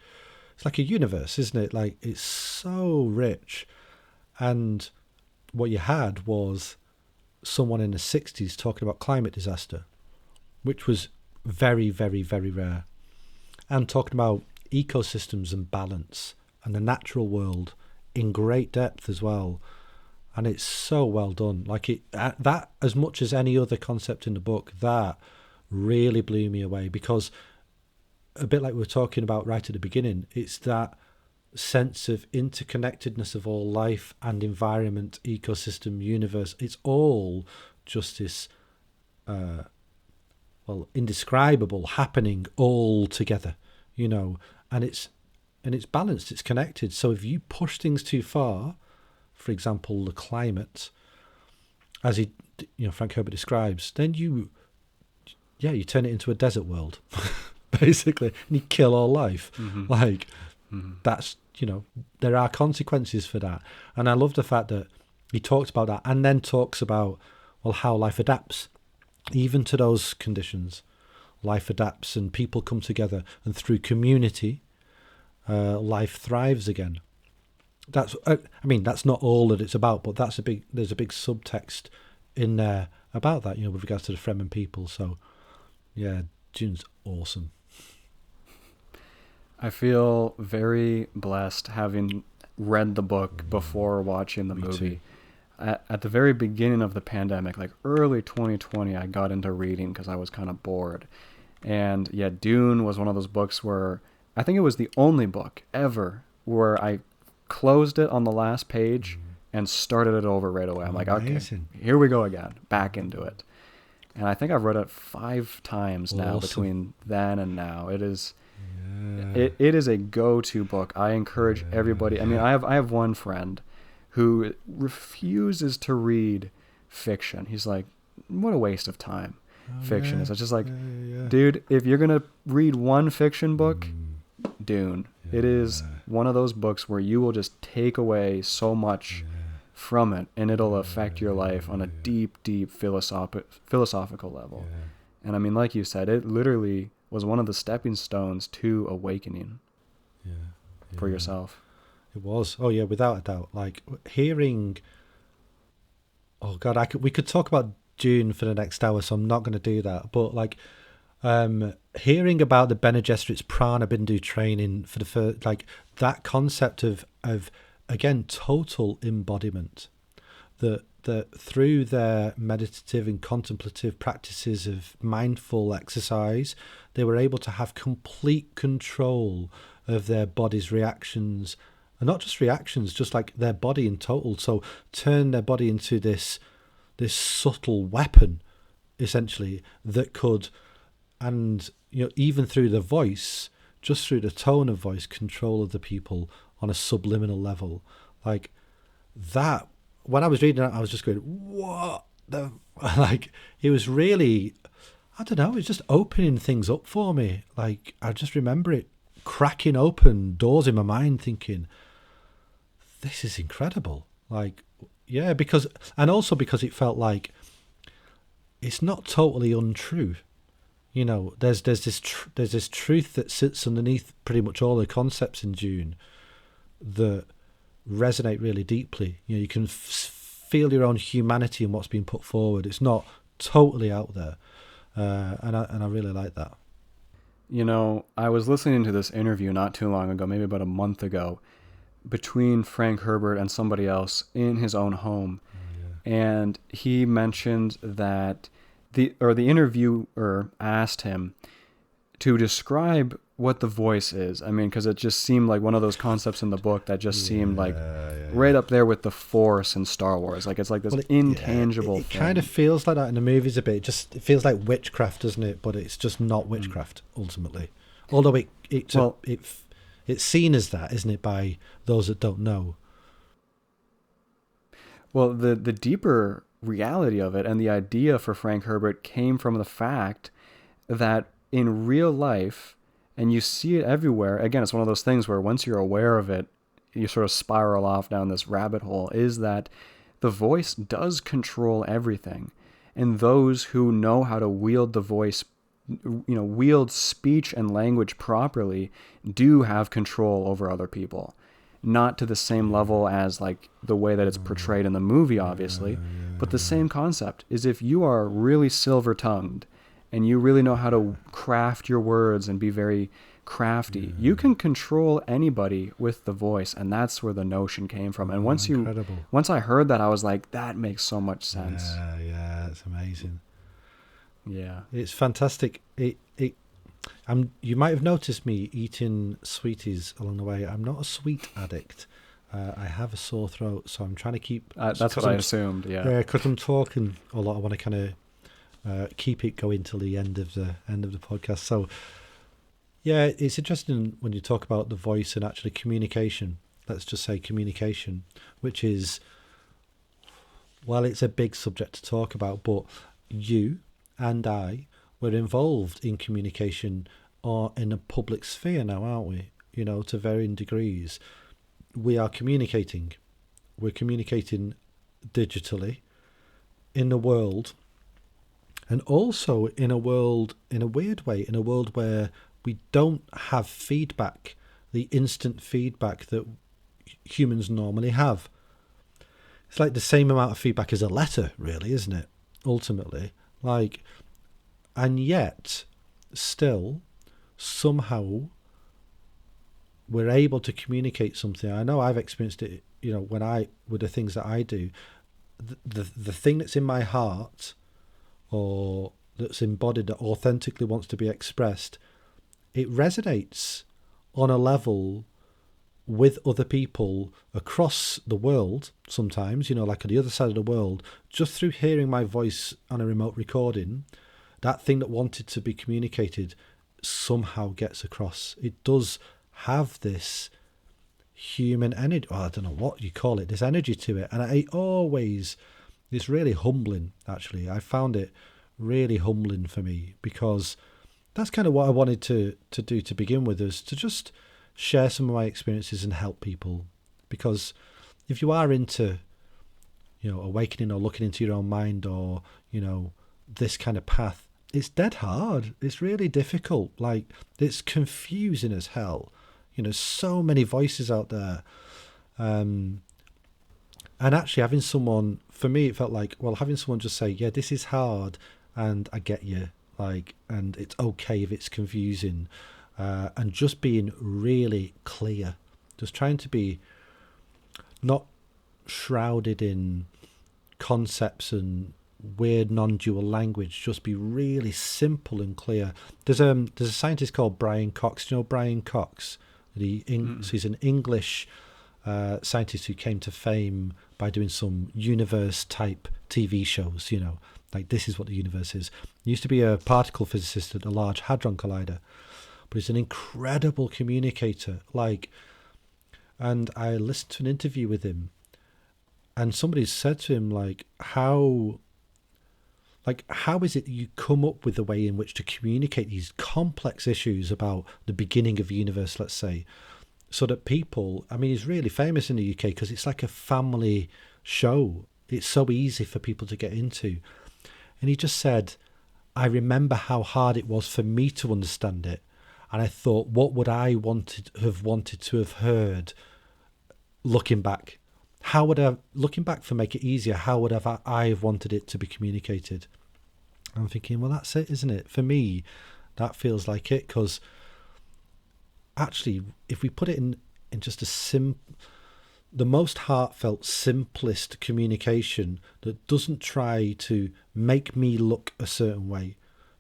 a universe, isn't it? Like, it's so rich. And what you had was someone in the 60s talking about climate disaster, which was very, very, very rare, and talking about ecosystems and balance and the natural world in great depth as well. And it's so well done. Like, that, as much as any other concept in the book, that really blew me away, because a bit like we were talking about right at the beginning, it's that sense of interconnectedness of all life and environment, ecosystem, universe. It's all just this indescribable happening all together, you know. And it's balanced, it's connected. So if you push things too far, for example the climate, as Frank Herbert describes, then you turn it into a desert world basically, and you kill all life. That's, there are consequences for that. And I love the fact that he talks about that, and then talks about, well, how life adapts even to those conditions. Life adapts and people come together, and through community, life thrives again. That's not all that it's about, but there's a big subtext in there about that, with regards to the Fremen people. So yeah, Dune's awesome. I feel very blessed having read the book before watching the movie. At the very beginning of the pandemic, like early 2020, I got into reading because I was kind of bored. And yeah, Dune was one of those books where I think it was the only book ever where I closed it on the last page and started it over right away. I'm like, okay, here we go again, back into it. And I think I've read it 5 times now between then and now. It is a go-to book. I encourage everybody. I mean, I have one friend who refuses to read fiction. He's like, what a waste of time fiction is. It's just like, dude, if you're going to read one fiction book, Dune. It is one of those books where you will just take away so much from it, and it'll affect your life on a deep, deep philosophical level. And I mean, like you said, it literally was one of the stepping stones to awakening for yourself. It was. Oh yeah, without a doubt. Like, hearing, oh God, we could talk about Dune for the next hour, so I'm not going to do that. But like, hearing about the Bene Gesserit's Prana Bindu training for the first, like, that concept of again, total embodiment, that through their meditative and contemplative practices of mindful exercise, they were able to have complete control of their body's reactions, and not just reactions, just like their body in total. So turn their body into this subtle weapon, essentially, that could, and even through the voice, just through the tone of voice, control other people on a subliminal level. Like that, when I was reading it, I was just going, what the, like, it was really, I don't know, it's just opening things up for me. Like, I just remember it cracking open doors in my mind, thinking, this is incredible. Like, yeah, because, and also because it felt like it's not totally untrue. There's this truth that sits underneath pretty much all the concepts in Dune that resonate really deeply. You can feel your own humanity in what's being put forward. It's not totally out there, and I really like that. I was listening to this interview not too long ago, maybe about a month ago, between Frank Herbert and somebody else in his own home. And he mentioned that the interviewer asked him to describe what the voice is. I mean, because it just seemed like one of those concepts in the book that just seemed like right up there with the Force in Star Wars. Like, it's like this intangible it thing. kind of feels like that in the movies a bit. It feels like witchcraft, doesn't it? But it's just not witchcraft, ultimately. Although it's seen as that, isn't it, by those that don't know? Well, the deeper reality of it and the idea for Frank Herbert came from the fact that in real life, and you see it everywhere, again, it's one of those things where once you're aware of it, you sort of spiral off down this rabbit hole, is that the voice does control everything. And those who know how to wield the voice, wield speech and language properly, do have control over other people. Not to the same level as like the way that it's portrayed in the movie, obviously, but the same concept is if you are really silver-tongued and you really know how to craft your words and be very crafty, you can control anybody with the voice, and that's where the notion came from. And once I heard that, I was like, that makes so much sense. Yeah, it's amazing. Yeah, it's fantastic. You might have noticed me eating sweeties along the way. I'm not a sweet addict. I have a sore throat, so I'm trying to keep. That's what I assumed. Yeah, because I'm talking a lot. I want to kind of keep it going till the end of the podcast. So, yeah, it's interesting when you talk about the voice and actually communication. Let's just say communication, which is, well, it's a big subject to talk about. But you and I, we're involved in communication or in a public sphere now, aren't we? To varying degrees. We are communicating. We're communicating digitally in the world, and also in a world, in a weird way, in a world where we don't have feedback, the instant feedback that humans normally have. It's like the same amount of feedback as a letter, really, isn't it? Ultimately, like. And yet, still, somehow, we're able to communicate something. I know I've experienced it, with the things that I do. The thing that's in my heart, or that's embodied, that authentically wants to be expressed, it resonates on a level with other people across the world sometimes, like on the other side of the world, just through hearing my voice on a remote recording. That thing that wanted to be communicated somehow gets across. It does have this human energy, I don't know what you call it, this energy to it. And it's really humbling, actually. I found it really humbling for me, because that's kind of what I wanted to do to begin with, is to just share some of my experiences and help people. Because if you are into, awakening or looking into your own mind, or, this kind of path, it's dead hard. It's really difficult. Like, it's confusing as hell. So many voices out there. And actually having someone, for me, it felt like, well, having someone just say, yeah, this is hard and I get you. Like, and it's okay if it's confusing. And just being really clear. Just trying to be not shrouded in concepts and weird non-dual language, just be really simple and clear. There's a scientist called Brian Cox. Do you know Brian Cox? So he's an English scientist who came to fame by doing some universe type TV shows, like this is what the universe is. He used to be a particle physicist at a Large Hadron Collider, but he's an incredible communicator. And I listened to an interview with him, and somebody said to him, how is it you come up with a way in which to communicate these complex issues about the beginning of the universe, let's say, so that people, he's really famous in the UK because it's like a family show. It's so easy for people to get into. And he just said, I remember how hard it was for me to understand it. And I thought, what would I have wanted to have heard looking back? How would I, looking back for make it easier, how would I have wanted it to be communicated? I'm thinking, well, that's it, isn't it? For me, that feels like it, because actually, if we put it in just the most heartfelt, simplest communication that doesn't try to make me look a certain way,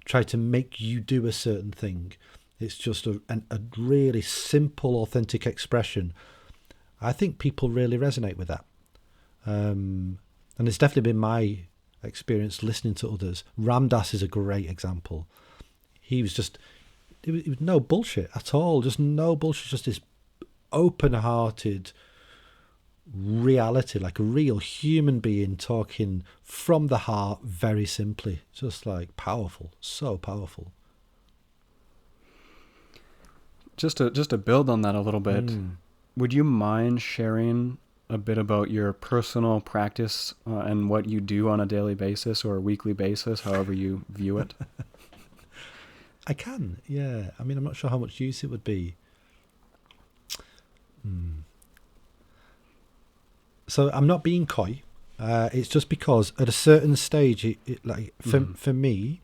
try to make you do a certain thing, it's just a really simple, authentic expression. I think people really resonate with that. And it's definitely been my experience listening to others. Ram Dass is a great example. He was just, it was no bullshit at all, just no bullshit, just this open-hearted reality, like a real human being talking from the heart, very simply, just powerful, so powerful. Just to build on that a little bit, would you mind sharing a bit about your personal practice and what you do on a daily basis or a weekly basis, however you view it? I can, yeah. I'm not sure how much use it would be. So I'm not being coy. It's just because at a certain stage, for me,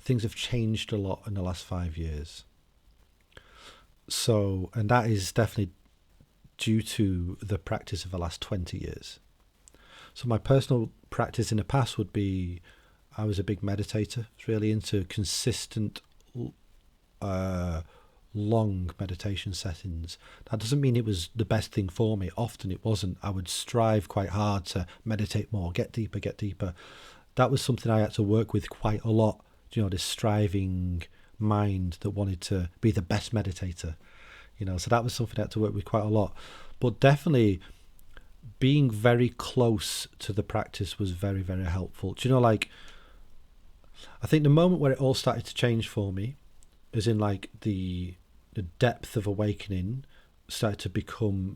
things have changed a lot in the last 5 years. So, and that is definitely due to the practice of the last 20 years. So my personal practice in the past would be, I was a big meditator, really into consistent, long meditation settings. That doesn't mean it was the best thing for me. Often it wasn't. I would strive quite hard to meditate more, get deeper. That was something I had to work with quite a lot. This striving mind that wanted to be the best meditator. So that was something I had to work with quite a lot. But definitely being very close to the practice was very, very helpful. I think the moment where it all started to change for me is in the depth of awakening started to become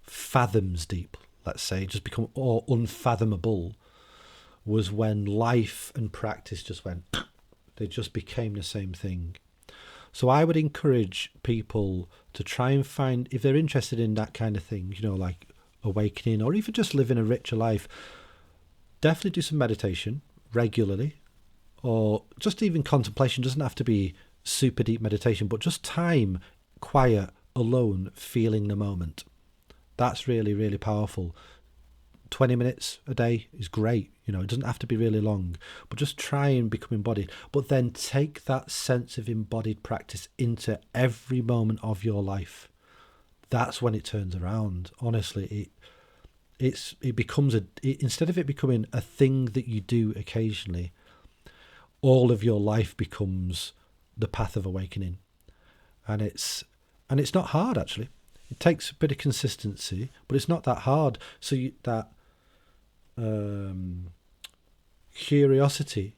fathoms deep, let's say, just become all unfathomable, was when life and practice just went, they just became the same thing. So I would encourage people to try and find, if they're interested in that kind of thing, like awakening or even just living a richer life, definitely do some meditation regularly, or just even contemplation. Doesn't have to be super deep meditation, but just time, quiet, alone, feeling the moment. That's really, really powerful. 20 minutes a day is great. It doesn't have to be really long, but just try and become embodied. But then take that sense of embodied practice into every moment of your life. That's when it turns around. Honestly, it becomes instead of it becoming a thing that you do occasionally, all of your life becomes the path of awakening. And it's not hard, actually. It takes a bit of consistency, but it's not that hard. So that curiosity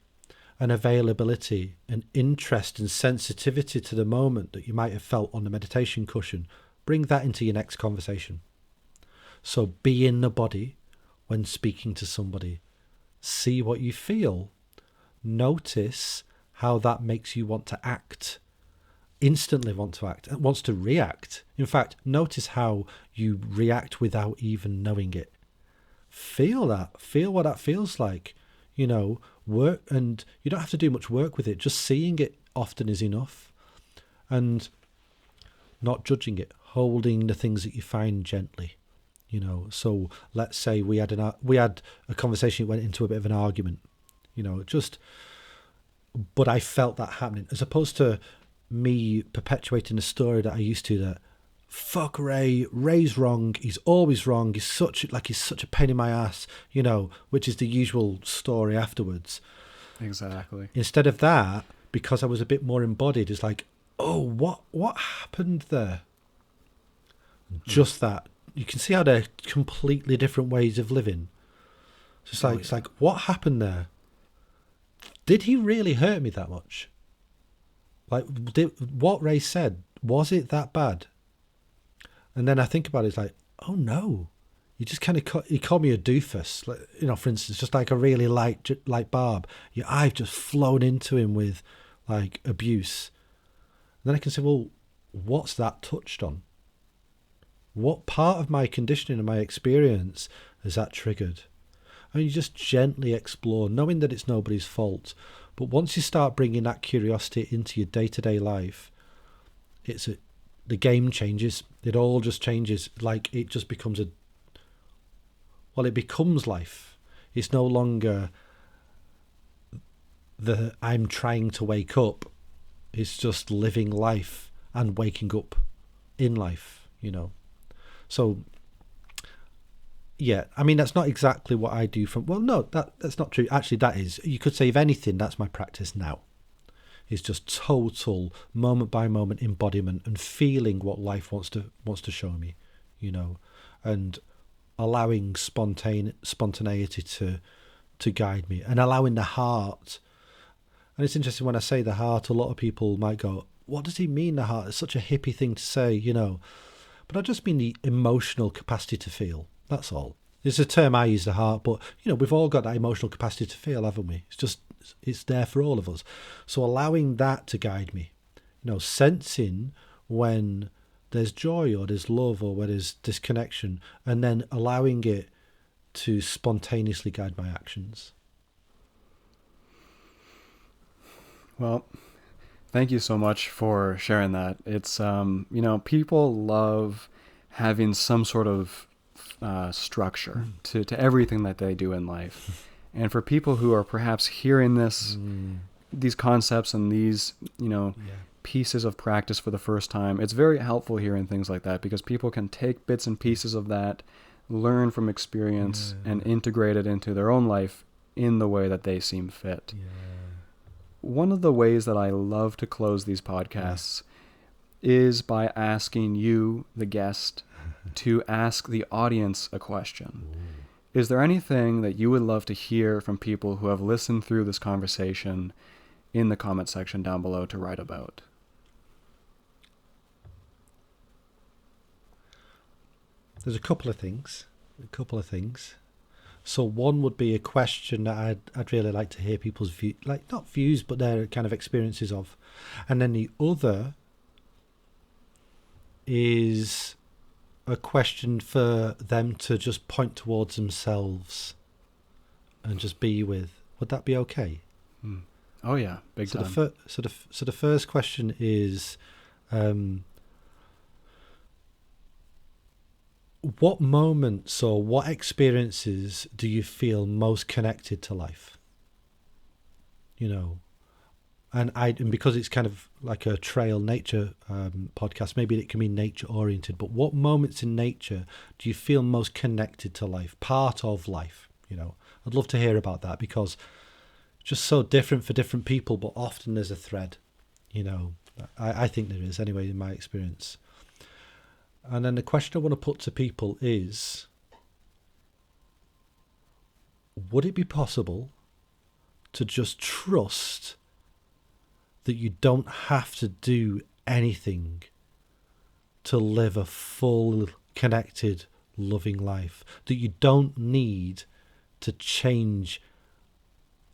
and availability and interest and sensitivity to the moment that you might have felt on the meditation cushion, bring that into your next conversation. So be in the body when speaking to somebody. See what you feel. Notice how that makes you want to act. Instantly want to act, wants to react. In fact, notice how you react without even knowing it. Feel that. Feel what that feels like. Work, and you don't have to do much work with it. Just seeing it often is enough. And not judging it, holding the things that you find gently. So let's say we had a conversation that went into a bit of an argument. But I felt that happening, as opposed to me perpetuating a story that I used to, that fuck Ray, Ray's wrong, he's always wrong, he's such a pain in my ass, you know, which is the usual story afterwards. Exactly. Instead of that, because I was a bit more embodied, it's like, oh, what happened there? Just that. You can see how they're completely different ways of living. It's like, it's like, what happened there? Did he really hurt me that much? Like, what Ray said, was it that bad? And then I think about it, it's like, oh no, you just kind of he called me a doofus, like, you know, for instance, just like a really light Barb. I've just flown into him with like abuse. And then I can say, well, what's that touched on? What part of my conditioning and my experience has that triggered? And you just gently explore, knowing that it's nobody's fault. But once you start bringing that curiosity into your day-to-day life, the game changes. It all just changes. Like, it just becomes it becomes life. It's no longer I'm trying to wake up. It's just living life and waking up in life, you know. So, yeah, I mean, that's not exactly what I do that's not true. Actually, that is, you could say, if anything, that's my practice now. It's just total moment by moment embodiment and feeling what life wants to show me, you know, and allowing spontaneity to guide me, and allowing the heart. And it's interesting, when I say the heart, a lot of people might go, what does he mean, the heart? It's such a hippie thing to say, you know. But I just mean the emotional capacity to feel. That's all. It's a term I use, the heart, but, you know, we've all got that emotional capacity to feel, haven't we? It's there for all of us. So allowing that to guide me, you know, sensing when there's joy or there's love or where there's disconnection, and then allowing it to spontaneously guide my actions. Well, thank you so much for sharing that. It's, you know, people love having some sort of structure to everything that they do in life. And for people who are perhaps hearing these concepts and these, you know, pieces of practice for the first time, it's very helpful hearing things like that, because people can take bits and pieces of that, learn from experience, and integrate it into their own life in the way that they seem fit. One of the ways that I love to close these podcasts is by asking you, the guest, to ask the audience a question. Is there anything that you would love to hear from people who have listened through this conversation in the comment section down below to write about? There's a couple of things. So one would be a question that I'd really like to hear people's view, like not views, but their kind of experiences of. And then the other is a question for them to just point towards themselves and just be with. Would that be okay? Oh yeah, big time. So the first question is, what moments or what experiences do you feel most connected to life? You know, and because it's kind of like a trail nature podcast, maybe it can be nature oriented, but what moments in nature do you feel most connected to life, part of life? You know, I'd love to hear about that, because it's just so different for different people, but often there's a thread, you know. I think there is, anyway, in my experience. And then the question I want to put to people is, would it be possible to just trust that you don't have to do anything to live a full, connected, loving life? That you don't need to change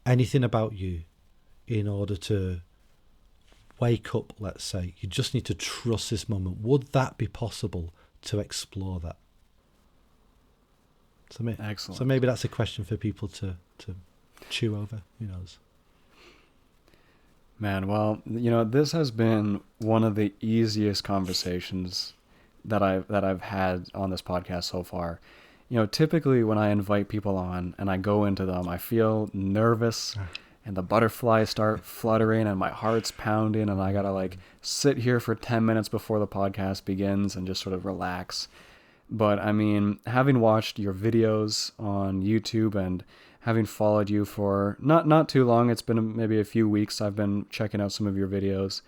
anything about you in order to wake up, let's say. You just need to trust this moment. Would that be possible to explore that? Excellent. So maybe that's a question for people to chew over. Who knows? Man, well, you know, this has been one of the easiest conversations that I've had on this podcast so far. You know, typically when I invite people on and I go into them, I feel nervous and the butterflies start fluttering and my heart's pounding and I gotta like sit here for 10 minutes before the podcast begins and just sort of relax. But I mean, having watched your videos on YouTube and having followed you for not too long, it's been maybe a few weeks I've been checking out some of your videos,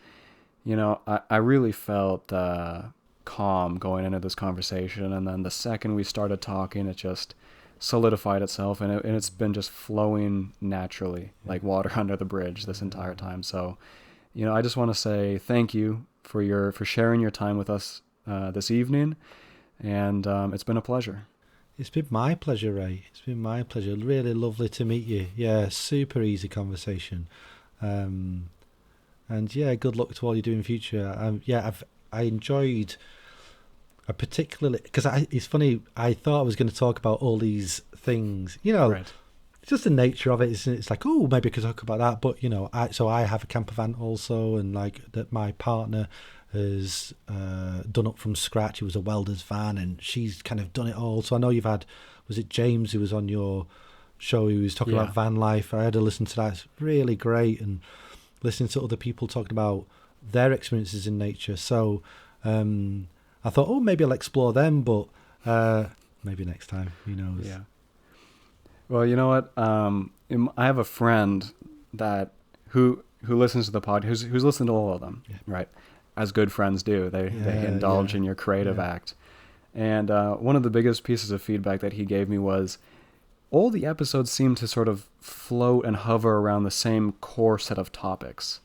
you know, I really felt calm going into this conversation. And then the second we started talking, it just solidified itself, and it's been just flowing naturally like water under the bridge this entire time. So, you know, I just want to say thank you for sharing your time with us this evening, and it's been a pleasure. It's been my pleasure, Ray. It's been my pleasure. Really lovely to meet you. Yeah, super easy conversation. And yeah, good luck to all you do in future. I enjoyed a particularly, because it's funny, I thought I was going to talk about all these things, you know, Right. It's just the nature of it. It's like, oh, maybe I could talk about that. But, you know, I have a camper van also, and like that my partner has done up from scratch. It was a welder's van, and she's kind of done it all. So I know you've had, was it James who was on your show? He was talking about van life. I had to listen to that. It's really great, and listening to other people talking about their experiences in nature. So I thought, oh, maybe I'll explore them, but maybe next time. Who knows? Yeah. Well, you know what? I have a friend that who listens to the pod, who's listened to all of them, right? As good friends do. They indulge in your creative act. And one of the biggest pieces of feedback that he gave me was all the episodes seem to sort of float and hover around the same core set of topics.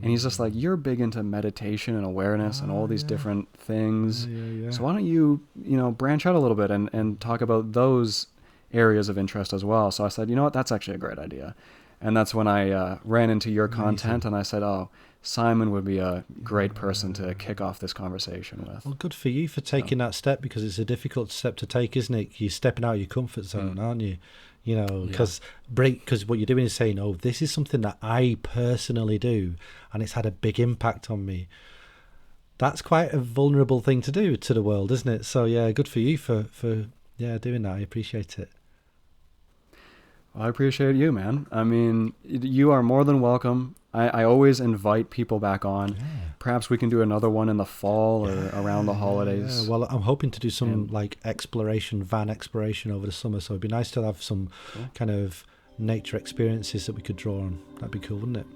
And he's just like, you're big into meditation and awareness and all these different things. So why don't you branch out a little bit and talk about those areas of interest as well. So I said, you know what, that's actually a great idea. And that's when I ran into your content, and I said, oh, Simon would be a great person to kick off this conversation with. Well, good for you for taking that step, because it's a difficult step to take, isn't it? You're stepping out of your comfort zone, aren't you? You know, because what you're doing is saying, oh, this is something that I personally do, and it's had a big impact on me. That's quite a vulnerable thing to do to the world, isn't it? So, yeah, good for you for doing that. I appreciate it. I appreciate you, man. I mean, you are more than welcome. I always invite people back on. Yeah. Perhaps we can do another one in the fall or around the holidays. Yeah. Well, I'm hoping to do some van exploration over the summer. So it'd be nice to have some kind of nature experiences that we could draw on. That'd be cool, wouldn't it?